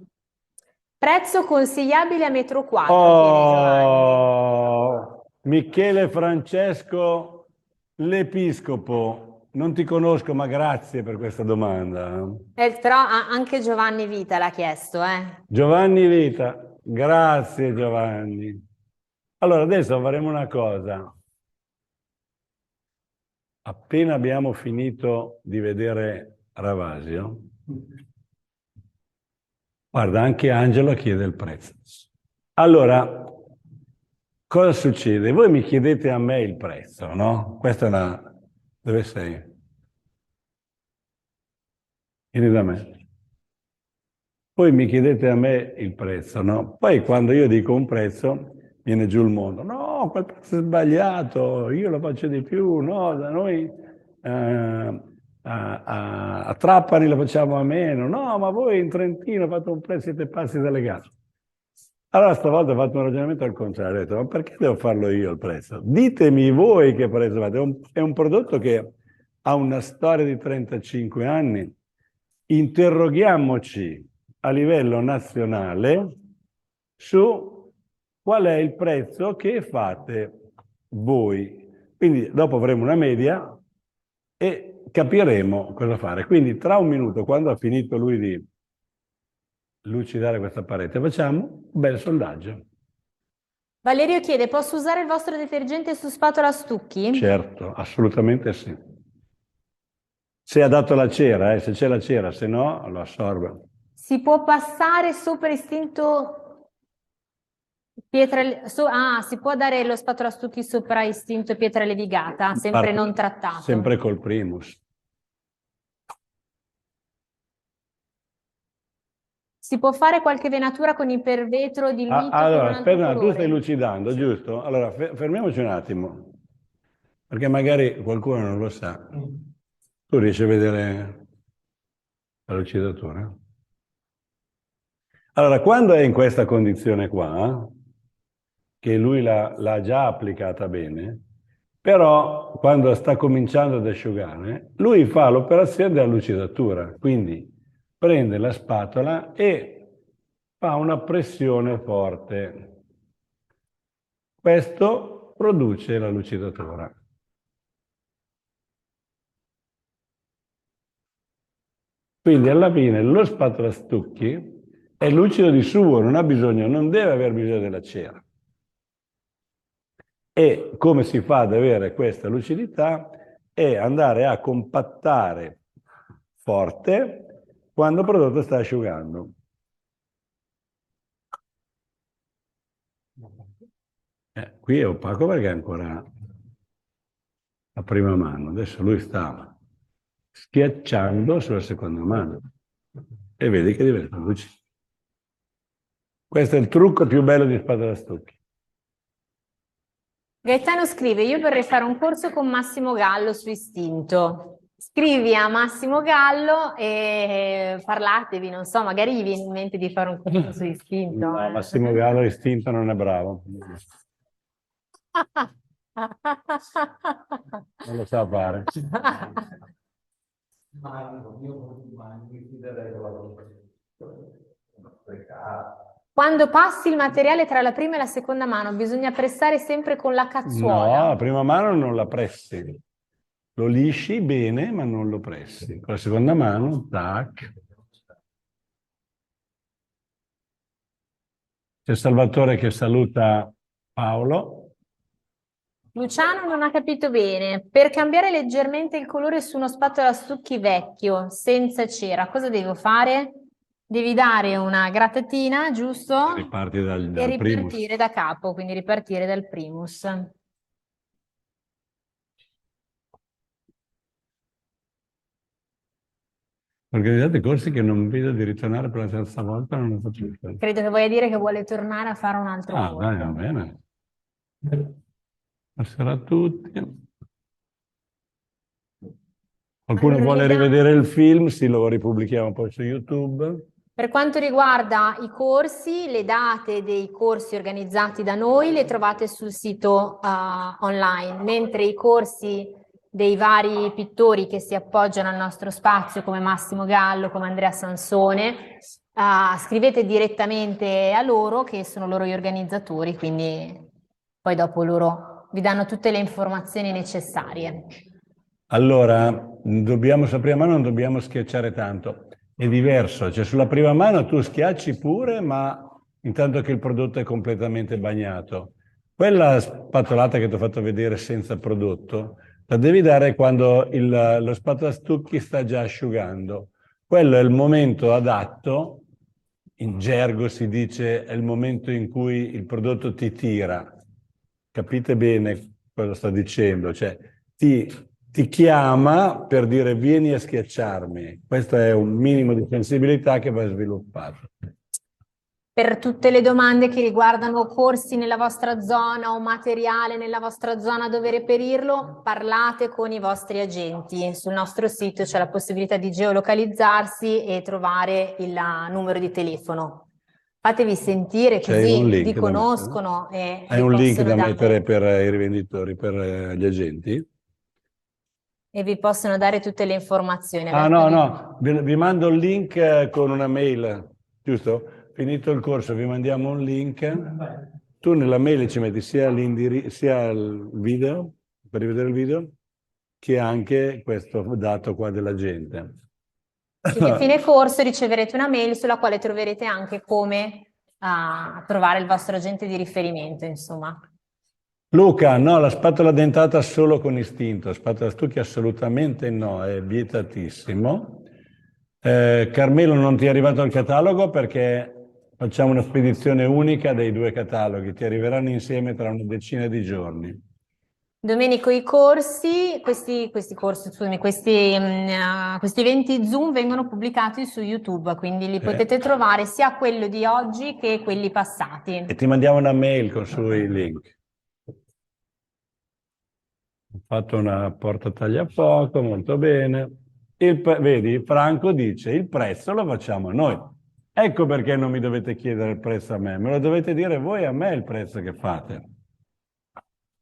Prezzo consigliabile a metro quadro, chiede Giovanni. Michele Francesco l'Episcopo. Non ti conosco, ma grazie per questa domanda. Però anche Giovanni Vita l'ha chiesto, Giovanni Vita, grazie Giovanni. Allora, adesso faremo una cosa. Appena abbiamo finito di vedere Ravasio, guarda, anche Angelo chiede il prezzo. Allora, cosa succede? Voi mi chiedete a me il prezzo, no? Questa è una... Dove sei? Vieni da me. Poi mi chiedete a me il prezzo, no? Poi quando io dico un prezzo, viene giù il mondo. No, quel prezzo è sbagliato, io lo faccio di più, no, da noi a Trapani lo facciamo a meno, no, ma voi in Trentino fate un prezzo, siete pazzi dalle gambe. Allora stavolta ho fatto un ragionamento al contrario, ho detto, ma perché devo farlo io il prezzo? Ditemi voi che prezzo fate, è un prodotto che ha una storia di 35 anni, interroghiamoci a livello nazionale su qual è il prezzo che fate voi. Quindi dopo avremo una media e capiremo cosa fare. Quindi tra un minuto, quando ha finito lui di lucidare questa parete, facciamo un bel sondaggio. Valerio chiede, posso usare il vostro detergente su spatola stucchi? Certo, assolutamente sì. Se ha dato la cera, se c'è la cera, se no lo assorbe. Si può passare sopra istinto pietra... si può dare lo spatola stucchi sopra istinto pietra levigata, sempre non trattato. Sempre col primus. Si può fare qualche venatura con ipervetro diluito allora, con un altro aspetta, colore? tu stai lucidando, giusto? Allora, fermiamoci un attimo, perché magari qualcuno non lo sa. Tu riesci a vedere la lucidatura? Allora, quando è in questa condizione qua, che lui l'ha già applicata bene, però quando sta cominciando ad asciugare, lui fa l'operazione della lucidatura, quindi prende la spatola e fa una pressione forte. questo produce la lucidatura. Quindi alla fine lo spazolastucchi è lucido di suo, non deve aver bisogno della cera. E come si fa ad avere questa lucidità? È andare a compattare forte quando il prodotto sta asciugando. Qui è opaco perché è ancora a prima mano. Adesso lui sta schiacciando sulla seconda mano e vedi che diventa lucido. Questo è il trucco più bello di spazolastucchi. Gaetano scrive: io vorrei fare un corso con Massimo Gallo su istinto. Scrivi a Massimo Gallo e parlatevi, non so, magari gli viene in mente di fare un corso su istinto. No, Massimo Gallo istinto non è bravo. Non lo sa fare. Quando passi il materiale tra la prima e la seconda mano, bisogna pressare sempre con la cazzuola. No, la prima mano non la pressi. Lo lisci bene, ma non lo pressi. Con la seconda mano, tac. C'è Salvatore che saluta Paolo. Luciano non ha capito bene. Per cambiare leggermente il colore su uno spazolastucchi vecchio, senza cera, cosa devo fare? Devi dare una grattatina, giusto? Riparti dal E ripartire primus. da capo, quindi ripartire dal primus. Organizzate corsi che non vedo di ritornare per la terza volta, non ho capito. Credo che voglia dire che vuole tornare a fare un altro Ah, corso. dai, va bene. Buonasera a tutti. Qualcuno Allora, vuole vediamo. rivedere il film? Sì, lo ripubblichiamo poi su YouTube. Per quanto riguarda i corsi, le date dei corsi organizzati da noi le trovate sul sito online, mentre i corsi dei vari pittori che si appoggiano al nostro spazio, come Massimo Gallo, come Andrea Sansone, scrivete direttamente a loro, che sono loro gli organizzatori, quindi poi dopo loro vi danno tutte le informazioni necessarie. Allora, dobbiamo sapere, ma non dobbiamo schiacciare tanto. È diverso, cioè sulla prima mano tu schiacci pure, ma intanto che il prodotto è completamente bagnato. Quella spatolata che ti ho fatto vedere senza prodotto, la devi dare quando lo spatolastucchi sta già asciugando. Quello è il momento adatto, in gergo si dice, è il momento in cui il prodotto ti tira. Capite bene cosa sto dicendo? Cioè, ti chiama per dire vieni a schiacciarmi. Questo è un minimo di sensibilità che va sviluppato. Per tutte le domande che riguardano corsi nella vostra zona o materiale nella vostra zona dove reperirlo, parlate con i vostri agenti. Sul nostro sito c'è la possibilità di geolocalizzarsi e trovare il numero di telefono. Fatevi sentire così vi conoscono e hai un link da mettere per i rivenditori, per gli agenti? E vi possono dare tutte le informazioni. No, vi mando il link con una mail, giusto? Finito il corso vi mandiamo un link, tu nella mail ci metti sia il video, per rivedere il video, che anche questo dato qua della gente. Quindi a fine corso riceverete una mail sulla quale troverete anche come trovare il vostro agente di riferimento, insomma. Luca, no, la spatola dentata solo con istinto, spatolastucchi assolutamente no, è vietatissimo. Carmelo, non ti è arrivato il catalogo perché facciamo una spedizione unica dei due cataloghi, ti arriveranno insieme tra una decina di giorni. Domenico, i corsi, questi eventi Zoom vengono pubblicati su YouTube, quindi li potete trovare sia quello di oggi che quelli passati. E ti mandiamo una mail con sui link. Ho fatto una porta tagliafuoco, molto bene. Vedi, Franco dice, il prezzo lo facciamo noi. Ecco perché non mi dovete chiedere il prezzo a me lo dovete dire voi a me il prezzo che fate.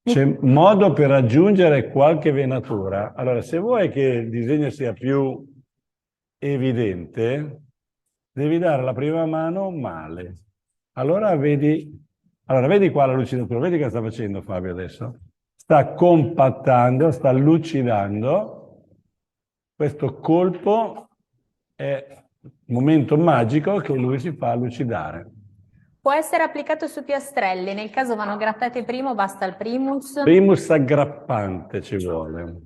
C'è modo per aggiungere qualche venatura. Allora, se vuoi che il disegno sia più evidente, devi dare la prima mano male. Allora vedi Allora, vedi qua la lucidatura, vedi cosa sta facendo Fabio adesso? Sta compattando, sta lucidando. Questo colpo è il momento magico che lui si fa lucidare. Può essere applicato su piastrelle, nel caso vanno grattate prima o basta il primus? Primus aggrappante ci vuole.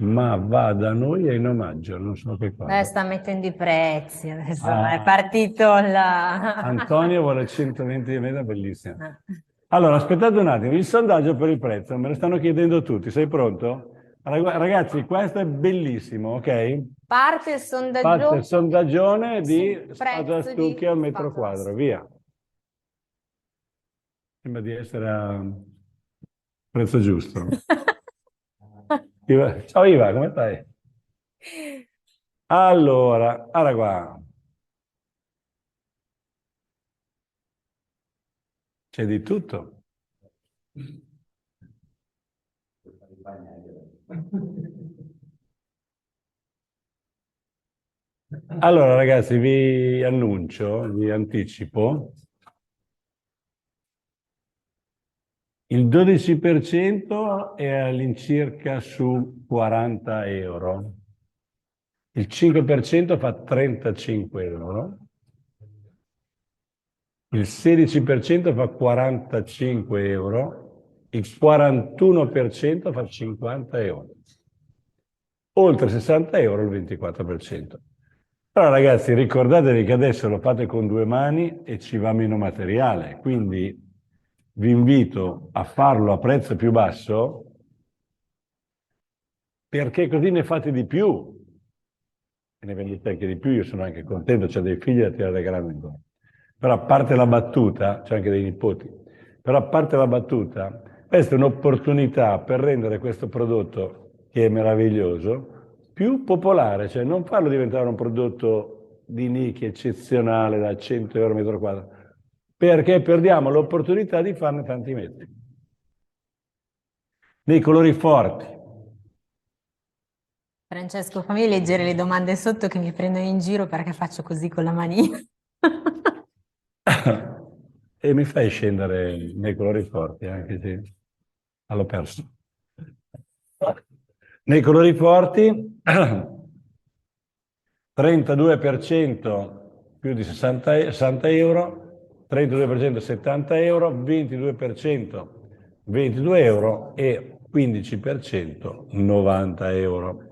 Ma va da noi è in omaggio, non so che cosa. Sta mettendo i prezzi, adesso Ah. è partito la... Antonio vuole 120 di media, bellissimo. Allora, aspettate un attimo, il sondaggio per il prezzo, me lo stanno chiedendo tutti, sei pronto? Ragazzi, questo è bellissimo, ok? Parte il sondaggio. Parte il sondaggione di sul spatola prezzo stucchi di al metro spatola quadro, via. Sembra di essere a prezzo giusto. Ciao Iva, come stai? Allora qua. C'è di tutto. Allora ragazzi, vi annuncio, vi anticipo. Il 12% è all'incirca su 40 euro. Il 5% fa 35 euro. Il 16% fa 45 euro. Il 41% fa 50 euro. Oltre 60 euro il 24%. Però ragazzi, ricordatevi che adesso lo fate con 2 mani e ci va meno materiale, quindi vi invito a farlo a prezzo più basso perché così ne fate di più e ne vendete anche di più. Io sono anche contento, c'ho dei figli da tirare grande ancora. Però a parte la battuta, c'ho anche dei nipoti, però a parte la battuta, questa è un'opportunità per rendere questo prodotto, che è meraviglioso, più popolare, cioè non farlo diventare un prodotto di nicchia eccezionale da 100 euro al metro quadro, perché perdiamo l'opportunità di farne tanti metri. Nei colori forti. Francesco, fammi leggere le domande sotto che mi prendono in giro perché faccio così con la manina. E mi fai scendere nei colori forti, anche se l'ho perso. Nei colori forti, 32% più di 60 euro, 32% 70 euro, 22% 22 euro e 15% 90 euro.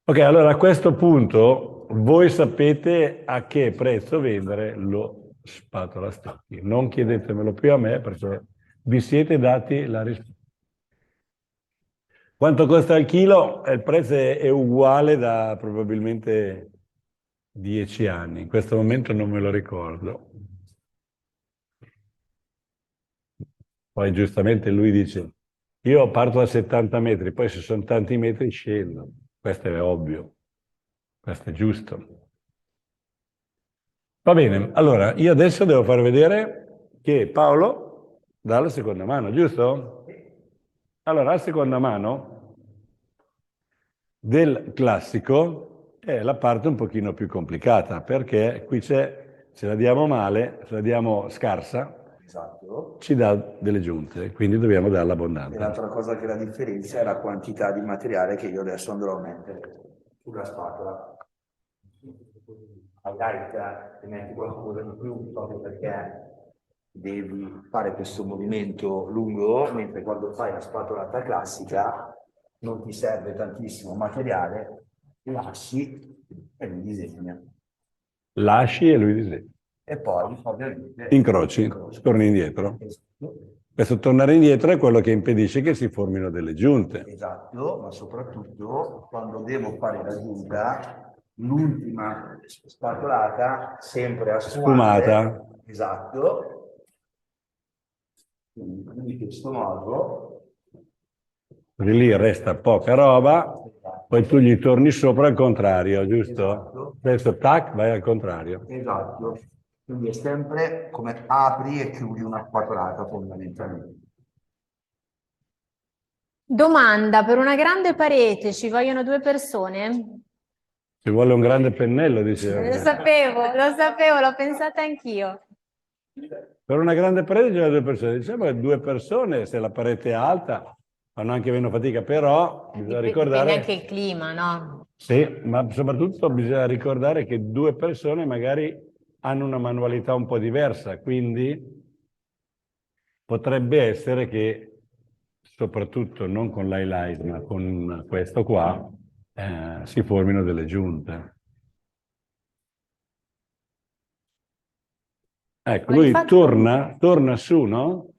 Ok, allora a questo punto voi sapete a che prezzo vendere lo spatola stucchi. Non chiedetemelo più a me perché vi siete dati la risposta. Quanto costa il chilo? Il prezzo è uguale da probabilmente 10 anni. In questo momento non me lo ricordo. Poi giustamente lui dice, io parto da 70 metri, poi se sono tanti metri scendo. Questo è ovvio, questo è giusto. Va bene, allora io adesso devo far vedere che Paolo dà la seconda mano, giusto? Allora, la seconda mano del classico è la parte un pochino più complicata, perché qui c'è, se la diamo male, se la diamo scarsa, Esatto. ci dà delle giunte, quindi dobbiamo darla E abbondante. l'altra cosa che la differenzia è la quantità di materiale che io adesso andrò a mettere sulla spatola. Magari te metti qualcosa di più proprio perché devi fare questo movimento lungo, mentre quando fai la spatolata classica non ti serve tantissimo materiale, lasci e lui disegna. Lasci e lui disegna. E poi ovviamente Incroci, torni indietro. Questo tornare indietro è quello che impedisce che si formino delle giunte. Esatto, ma soprattutto quando devo fare la giunta, l'ultima spatolata sempre a Sfumata. Esatto. Quindi in questo modo. Lì resta poca roba, poi tu gli torni sopra al contrario, giusto? Esatto. Adesso tac, vai al contrario. Esatto. Quindi è sempre come apri e chiudi una spatolata fondamentalmente. Domanda, per una grande parete ci vogliono 2 persone? Ci vuole un grande pennello, Lo diceva. sapevo, l'ho pensata anch'io. Per una grande parete ci sono 2 persone. Diciamo che 2 persone, se la parete è alta, fanno anche meno fatica, però bisogna ricordare... Dipende anche il clima, no? Sì, ma soprattutto bisogna ricordare che 2 persone magari hanno una manualità un po' diversa, quindi potrebbe essere che, soprattutto non con l'highlight, ma con questo qua, si formino delle giunte. Ecco, Ma lui infatti- torna su, no?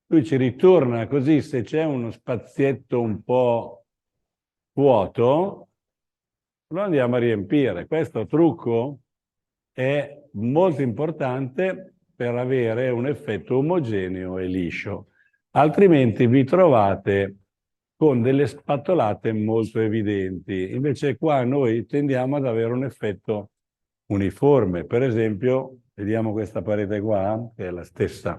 Lui ci ritorna così, se c'è uno spazietto un po' vuoto, lo andiamo a riempire. Questo trucco è molto importante per avere un effetto omogeneo e liscio. Altrimenti vi trovate con delle spatolate molto evidenti. Invece qua noi tendiamo ad avere un effetto uniforme. Per esempio, vediamo questa parete qua, che è la stessa,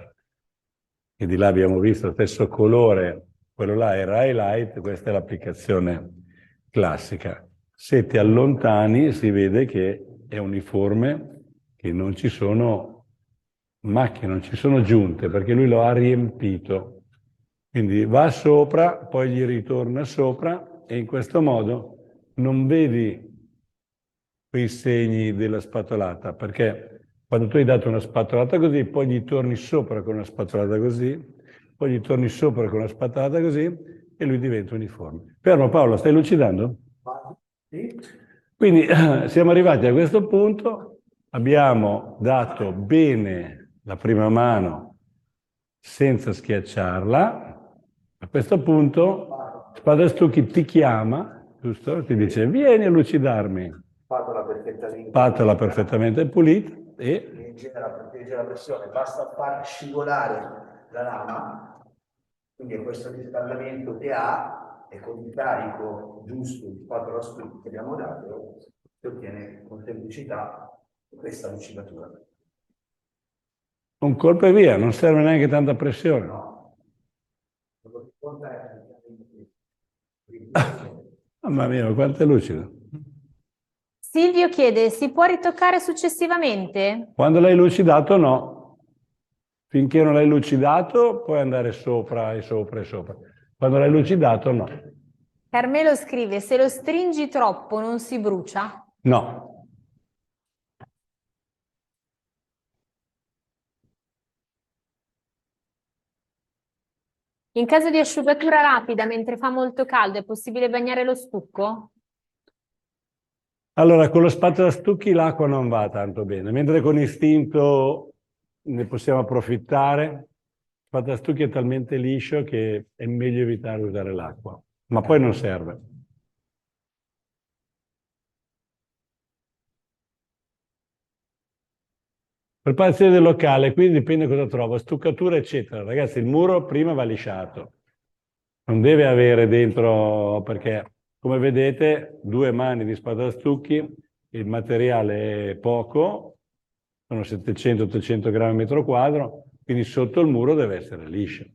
che di là abbiamo visto, lo stesso colore, quello là era highlight, questa è l'applicazione classica. Se ti allontani si vede che è uniforme, che non ci sono macchie, non ci sono giunte, perché lui lo ha riempito. Quindi va sopra, poi gli ritorna sopra e in questo modo non vedi quei segni della spatolata, perché quando tu hai dato una spatolata così, poi gli torni sopra con una spatolata così, poi gli torni sopra con una spatolata così e lui diventa uniforme. Fermo Paolo, stai lucidando? Sì. Quindi siamo arrivati a questo punto, abbiamo dato bene la prima mano senza schiacciarla. A questo punto Spadastucchi ti chiama, giusto? Ti dice vieni a lucidarmi. Spatola perfettamente pulita e leggera pressione, basta far scivolare la lama, quindi è questo riscaldamento che ha e con il carico giusto di spatola stucchi che abbiamo dato si ottiene con semplicità questa lucidatura. un colpo e via, non serve neanche tanta pressione. No. Mamma mia, quanto è lucido. Silvio chiede, si può ritoccare successivamente? Quando l'hai lucidato no. Finché non l'hai lucidato puoi andare sopra e sopra e sopra. Quando l'hai lucidato no. Carmelo scrive, se lo stringi troppo non si brucia? No. In caso di asciugatura rapida mentre fa molto caldo è possibile bagnare lo stucco? Allora, con lo spatola stucchi l'acqua non va tanto bene, mentre con istinto ne possiamo approfittare. Il spatola stucchi è talmente liscio che è meglio evitare di usare l'acqua, ma poi non serve. Preparazione del locale, quindi dipende cosa trovo, stuccatura eccetera. Ragazzi, il muro prima va lisciato, non deve avere dentro, perché come vedete 2 mani di spadastucchi, il materiale è poco, sono 700-800 grammi al metro quadro, quindi sotto il muro deve essere liscio.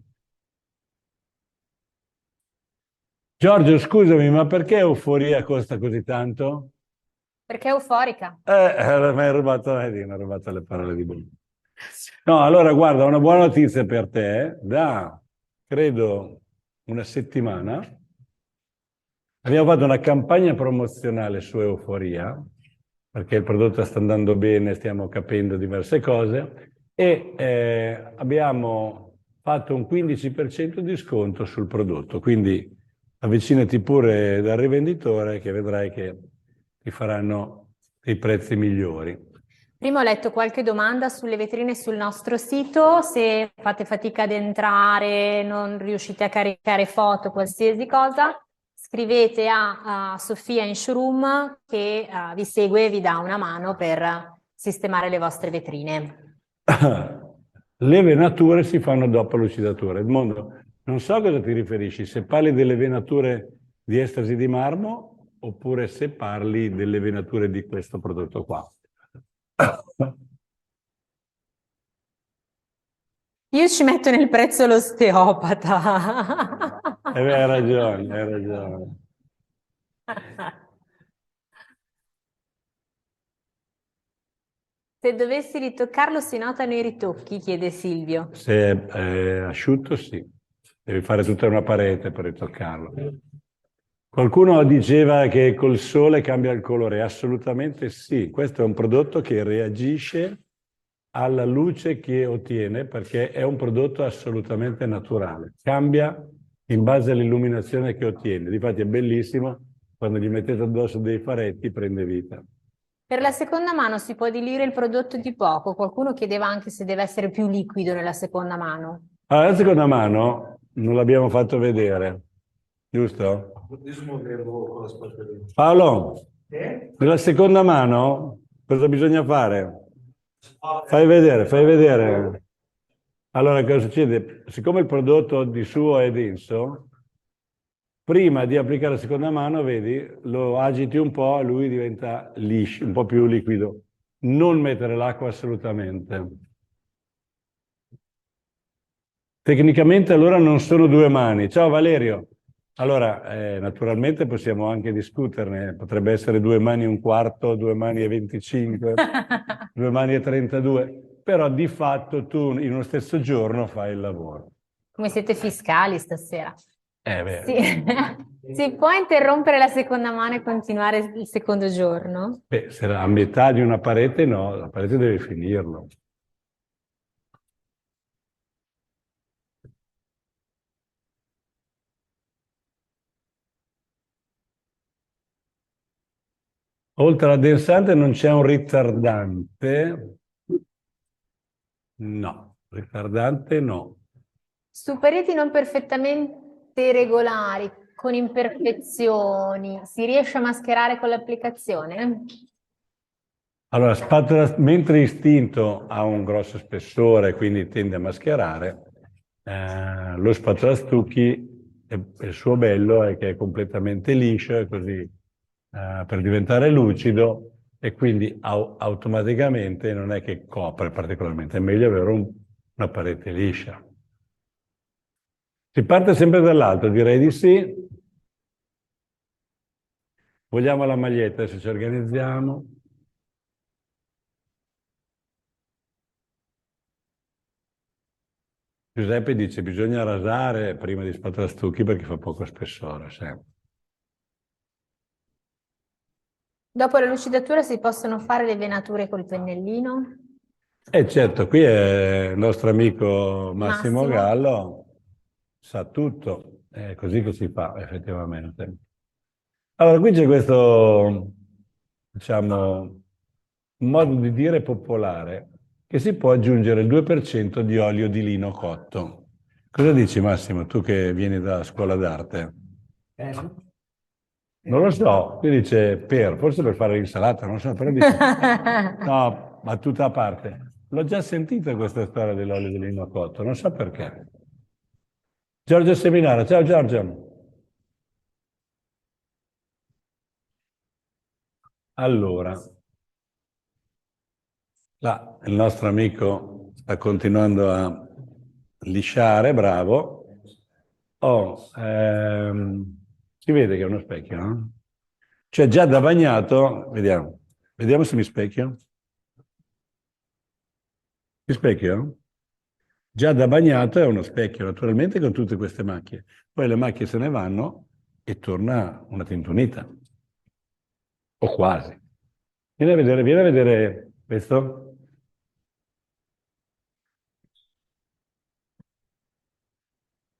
Giorgio, scusami, ma perché euforia costa così tanto? Perché è euforica. Mi hai rubato le parole di Bruno. No, allora guarda, una buona notizia per te. Da, credo, una settimana abbiamo fatto una campagna promozionale su Euforia, perché il prodotto sta andando bene, stiamo capendo diverse cose, e abbiamo fatto un 15% di sconto sul prodotto. Quindi avvicinati pure dal rivenditore che vedrai che ti faranno dei prezzi migliori. Prima ho letto qualche domanda sulle vetrine sul nostro sito, se fate fatica ad entrare, non riuscite a caricare foto, qualsiasi cosa, scrivete a Sofia in showroom che vi segue e vi dà una mano per sistemare le vostre vetrine. Le venature si fanno dopo lucidatura. Edmondo, non so a cosa ti riferisci, se parli delle venature di estasi di marmo oppure se parli delle venature di questo prodotto qua. Io ci metto nel prezzo l'osteopata. Hai ragione, hai ragione. Se dovessi ritoccarlo si notano i ritocchi, chiede Silvio. Se è asciutto, sì. Devi fare tutta una parete per ritoccarlo. Qualcuno diceva che col sole cambia il colore. Assolutamente sì. Questo è un prodotto che reagisce alla luce che ottiene perché è un prodotto assolutamente naturale. Cambia in base all'illuminazione che ottiene. Difatti è bellissimo, quando gli mettete addosso dei faretti prende vita. Per la seconda mano si può diluire il prodotto di poco. Qualcuno chiedeva anche se deve essere più liquido nella seconda mano. Allora, la seconda mano non l'abbiamo fatto vedere, giusto? Paolo, nella seconda mano cosa bisogna fare? Fai vedere, fai vedere. Allora, cosa succede? Siccome il prodotto di suo è denso, prima di applicare la seconda mano, vedi, lo agiti un po' e lui diventa liscio, un po' più liquido. Non mettere l'acqua assolutamente. Tecnicamente allora non sono due mani. Ciao Valerio. Allora, naturalmente possiamo anche discuterne. Potrebbe essere 2 mani e un quarto, 2 mani e 25, 2 mani e 32. Però di fatto tu in uno stesso giorno fai il lavoro. Come siete fiscali stasera? Beh. Sì. Si può interrompere la seconda mano e continuare il secondo giorno? Beh, se era a metà di una parete, no, la parete deve finirlo. Oltre all'addensante non c'è un ritardante? No, ritardante no. Su pareti non perfettamente regolari, con imperfezioni, si riesce a mascherare con l'applicazione? Allora, spatola, mentre istinto ha un grosso spessore, quindi tende a mascherare, lo spazolastucchi, il suo bello è che è completamente liscio, e così per diventare lucido, e quindi automaticamente non è che copre particolarmente, è meglio avere una parete liscia. Si parte sempre dall'alto, direi di sì. Vogliamo la maglietta, adesso ci organizziamo. Giuseppe dice bisogna rasare prima di spatolastucchi perché fa poco spessore. Sempre. Dopo la lucidatura si possono fare le venature col pennellino? Certo, qui è il nostro amico Massimo Massimo. Gallo, sa tutto, è così che si fa effettivamente. Allora, qui c'è questo, diciamo, modo di dire popolare che si può aggiungere il 2% di olio di lino cotto. Cosa dici Massimo, tu che vieni dalla scuola d'arte? Non lo so, qui dice forse per fare l'insalata, non so, però dice, no, ma tutta a parte. L'ho già sentita questa storia dell'olio di lino cotto, non so perché. Giorgio Seminara, ciao Giorgio. Allora, là, il nostro amico sta continuando a lisciare, bravo. Si vede che è uno specchio, no? Cioè già da bagnato, vediamo se mi specchio. Mi specchio? Già da bagnato è uno specchio, naturalmente con tutte queste macchie. Poi le macchie se ne vanno e torna una tintunita. O quasi. Vieni a vedere questo.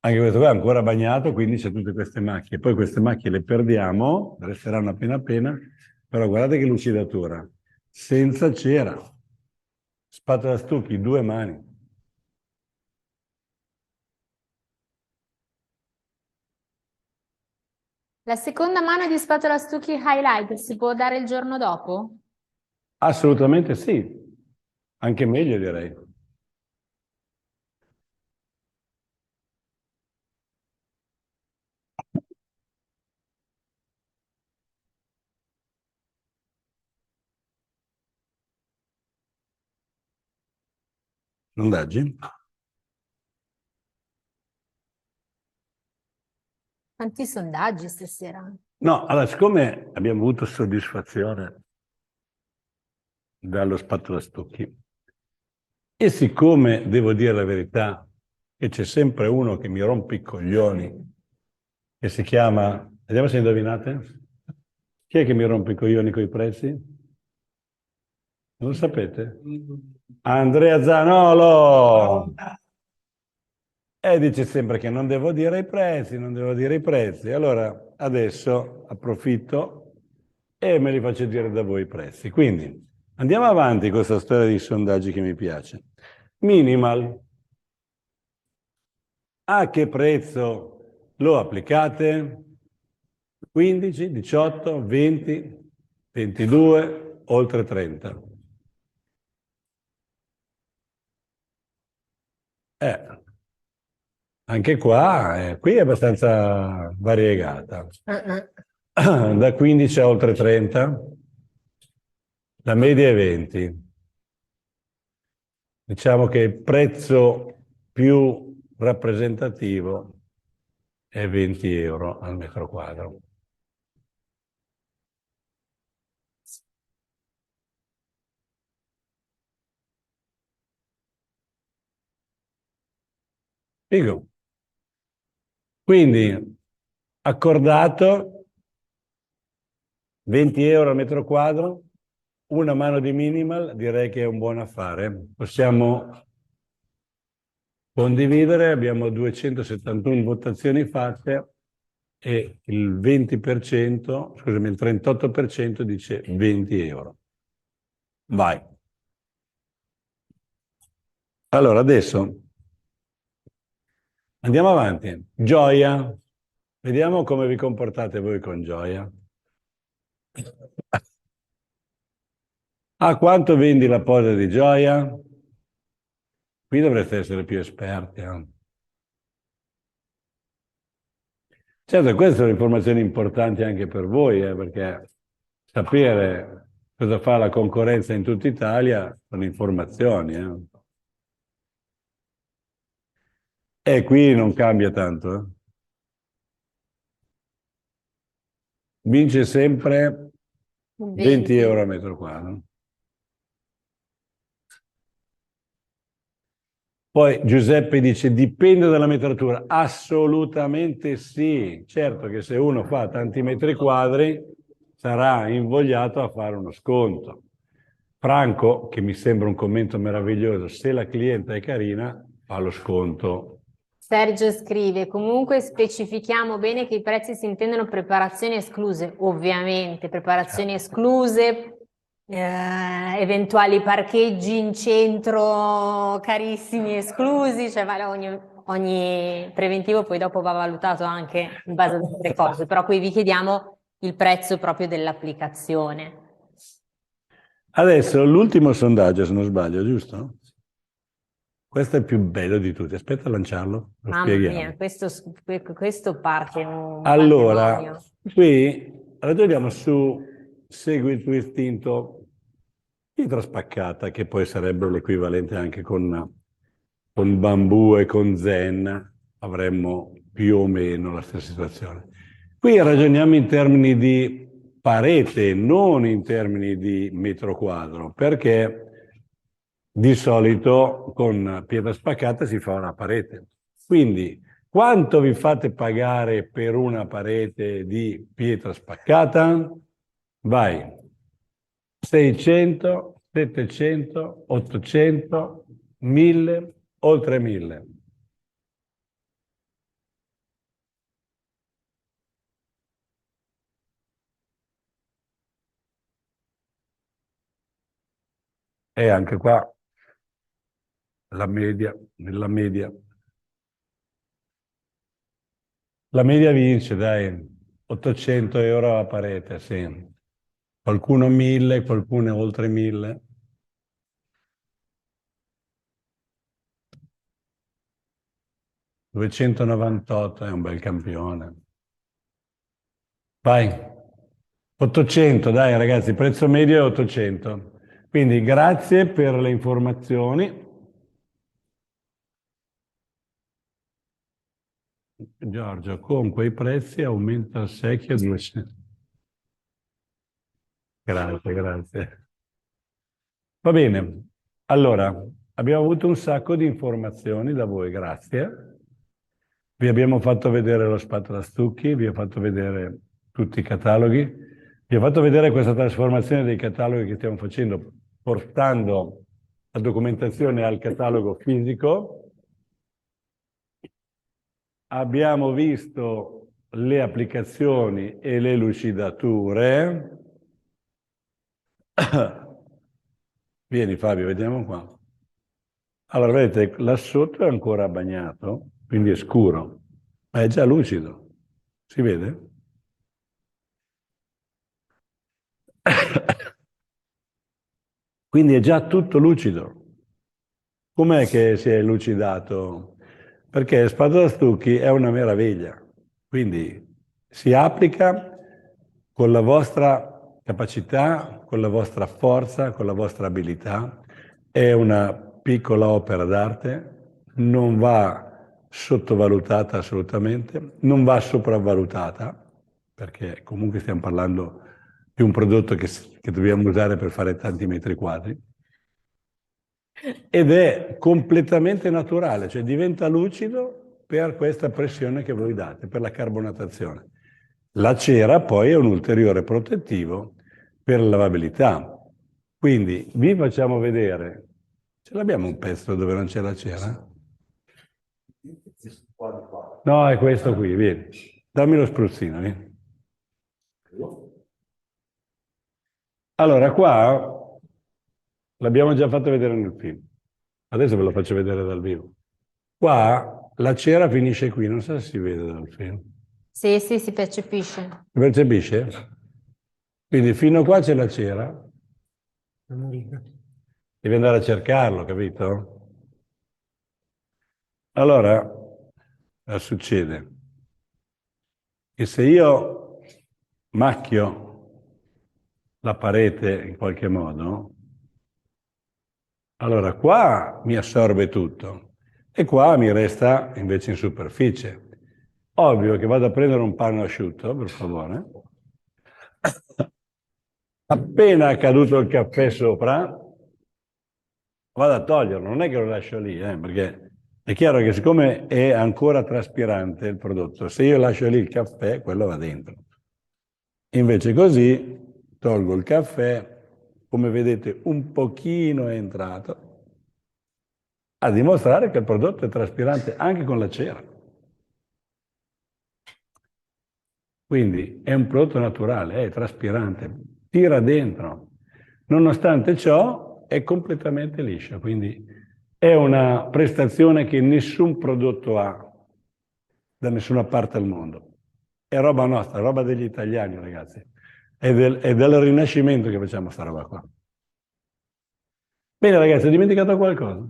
Anche questo qua è ancora bagnato, quindi c'è tutte queste macchie. Poi queste macchie le perdiamo, resteranno appena appena, però guardate che lucidatura. Senza cera. Spatola stucchi, 2 mani. La seconda mano di spatolastucchi highlight si può dare il giorno dopo? Assolutamente sì. Anche meglio direi. Sondaggi? Quanti sondaggi stasera? No, allora, siccome abbiamo avuto soddisfazione dallo spazzastucchi. E siccome devo dire la verità, che c'è sempre uno che mi rompe i coglioni, che si chiama, vediamo se indovinate, chi è che mi rompe i coglioni con i prezzi? Non lo sapete? Andrea Zanolo! E dice sempre che non devo dire i prezzi, non devo dire i prezzi. Allora adesso approfitto e me li faccio dire da voi i prezzi. Quindi andiamo avanti con questa storia di sondaggi che mi piace. Minimal. A che prezzo lo applicate? 15, 18, 20, 22, oltre 30. Anche qua, qui è abbastanza variegata. Da 15 a oltre 30, la media è 20. Diciamo che il prezzo più rappresentativo è 20 euro al metro quadro. Figo. Quindi, accordato, 20 euro al metro quadro, una mano di minimal, direi che è un buon affare. Possiamo condividere, abbiamo 271 votazioni fatte e il 20%, scusami, il 38% dice 20 euro. Vai. Allora, adesso andiamo avanti. Gioia. Vediamo come vi comportate voi con Gioia. A quanto vendi la posa di Gioia? Qui dovreste essere più esperti. Certo, queste sono informazioni importanti anche per voi, perché sapere cosa fa la concorrenza in tutta Italia sono informazioni. E qui non cambia tanto. Vince sempre 20 euro a metro quadro. Poi Giuseppe dice dipende dalla metratura. Assolutamente sì. Certo che se uno fa tanti metri quadri sarà invogliato a fare uno sconto. Franco, che mi sembra un commento meraviglioso, se la clienta è carina fa lo sconto. Sergio scrive, comunque specifichiamo bene che i prezzi si intendono preparazioni escluse, ovviamente, preparazioni escluse, eventuali parcheggi in centro carissimi esclusi, cioè ogni preventivo poi dopo va valutato anche in base ad altre cose, però qui vi chiediamo il prezzo proprio dell'applicazione. Adesso l'ultimo sondaggio, se non sbaglio, giusto? Questo è il più bello di tutti. Aspetta a lanciarlo, lo Mamma spieghiamo. mia, questo parte un Allora, pandemonio. qui ragioniamo su segui il tuo istinto, pietra spaccata, che poi sarebbe l'equivalente anche con bambù e con zen, avremmo più o meno la stessa situazione. Qui ragioniamo in termini di parete, non in termini di metro quadro, perché di solito con pietra spaccata si fa una parete. Quindi, quanto vi fate pagare per una parete di pietra spaccata? Vai. 600, 700, 800, 1000, oltre 1000. E anche qua la media, nella media. La media vince, dai, 800 euro a parete, sì. Qualcuno 1000, qualcuno oltre 1000. $298 è un bel campione. Vai. 800, dai ragazzi, il prezzo medio è 800. Quindi grazie per le informazioni. Giorgio, con quei prezzi aumenta il secchio a 200. Grazie, grazie. Va bene, allora abbiamo avuto un sacco di informazioni da voi, grazie. Vi abbiamo fatto vedere lo spatola stucchi, vi ho fatto vedere tutti i cataloghi, vi ho fatto vedere questa trasformazione dei cataloghi che stiamo facendo, portando la documentazione al catalogo fisico. Abbiamo visto le applicazioni e le lucidature. Vieni Fabio, vediamo qua. Allora, vedete, là sotto è ancora bagnato, quindi è scuro, ma è già lucido. Si vede? Quindi è già tutto lucido. Com'è che si è lucidato? Perché spatola stucchi è una meraviglia. Quindi si applica con la vostra capacità, con la vostra forza, con la vostra abilità. È una piccola opera d'arte, non va sottovalutata assolutamente, non va sopravvalutata, perché comunque stiamo parlando di un prodotto che dobbiamo usare per fare tanti metri quadri, ed è completamente naturale, cioè diventa lucido per questa pressione che voi date, per la carbonatazione. La cera poi è un ulteriore protettivo per la lavabilità. Quindi vi facciamo vedere, ce l'abbiamo un pezzo dove non c'è la cera? No, è questo qui, vieni. Dammi lo spruzzino, vieni. Allora, qua l'abbiamo già fatto vedere nel film. Adesso ve lo faccio vedere dal vivo. Qua la cera finisce qui, non so se si vede dal film. Sì, sì, si percepisce. Si percepisce? Quindi fino a qua c'è la cera. Devi andare a cercarlo, capito? Allora, cosa succede? Che se io macchio la parete in qualche modo, allora qua mi assorbe tutto e qua mi resta invece in superficie. Ovvio che vado a prendere un panno asciutto, per favore. Appena è caduto il caffè sopra, vado a toglierlo, non è che lo lascio lì, perché è chiaro che siccome è ancora traspirante il prodotto, se io lascio lì il caffè, quello va dentro. Invece così tolgo il caffè, come vedete un pochino è entrato, a dimostrare che il prodotto è traspirante anche con la cera. Quindi è un prodotto naturale, è traspirante, tira dentro. Nonostante ciò è completamente liscio, quindi è una prestazione che nessun prodotto ha da nessuna parte al mondo. È roba nostra, roba degli italiani, ragazzi. È del Rinascimento che facciamo sta roba qua. Bene ragazzi, ho dimenticato qualcosa?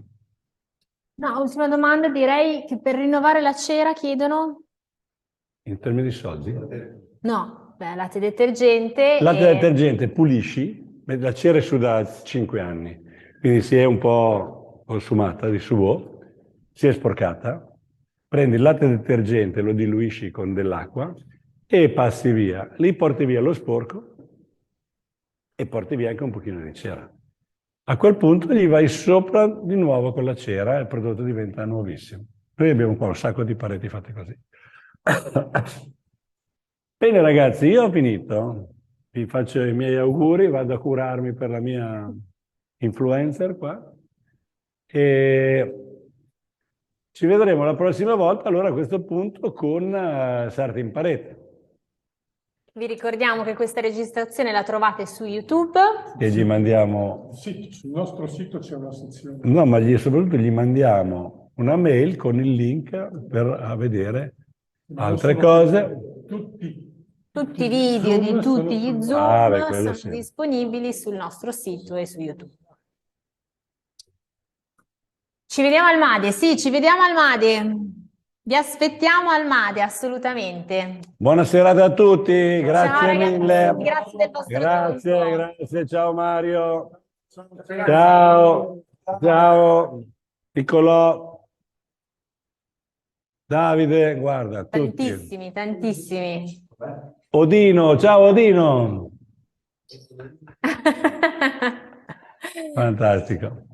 No, ultima domanda, direi che per rinnovare la cera chiedono? In termini di soldi? No, beh, latte detergente. Latte detergente, pulisci, la cera è su da 5 anni, quindi si è un po' consumata di suo, si è sporcata, prendi il latte detergente, lo diluisci con dell'acqua e passi via. Lì porti via lo sporco e porti via anche un pochino di cera. A quel punto gli vai sopra di nuovo con la cera e il prodotto diventa nuovissimo. Noi abbiamo qua un sacco di pareti fatte così. Bene ragazzi, io ho finito. Vi faccio i miei auguri, vado a curarmi per la mia influencer qua. E ci vedremo la prossima volta, allora a questo punto, con Sarti in parete. Vi ricordiamo che questa registrazione la trovate su YouTube. E gli mandiamo... Sì, sul nostro sito c'è una sezione. No, ma soprattutto gli mandiamo una mail con il link per vedere altre cose. Tutti i video di tutti gli Zoom sono sì. disponibili sul nostro sito e su YouTube. Ci vediamo al MADE, sì, ci vediamo al MADE. Vi aspettiamo al MADE, assolutamente. Buona serata a tutti, grazie Ciao, ragazzi, mille. grazie del vostro Grazie, tempo. grazie, ciao Mario. Ciao, ciao, Piccolò. Davide, guarda, tutti. Tantissimi, tantissimi. Odino, ciao Odino. Fantastico.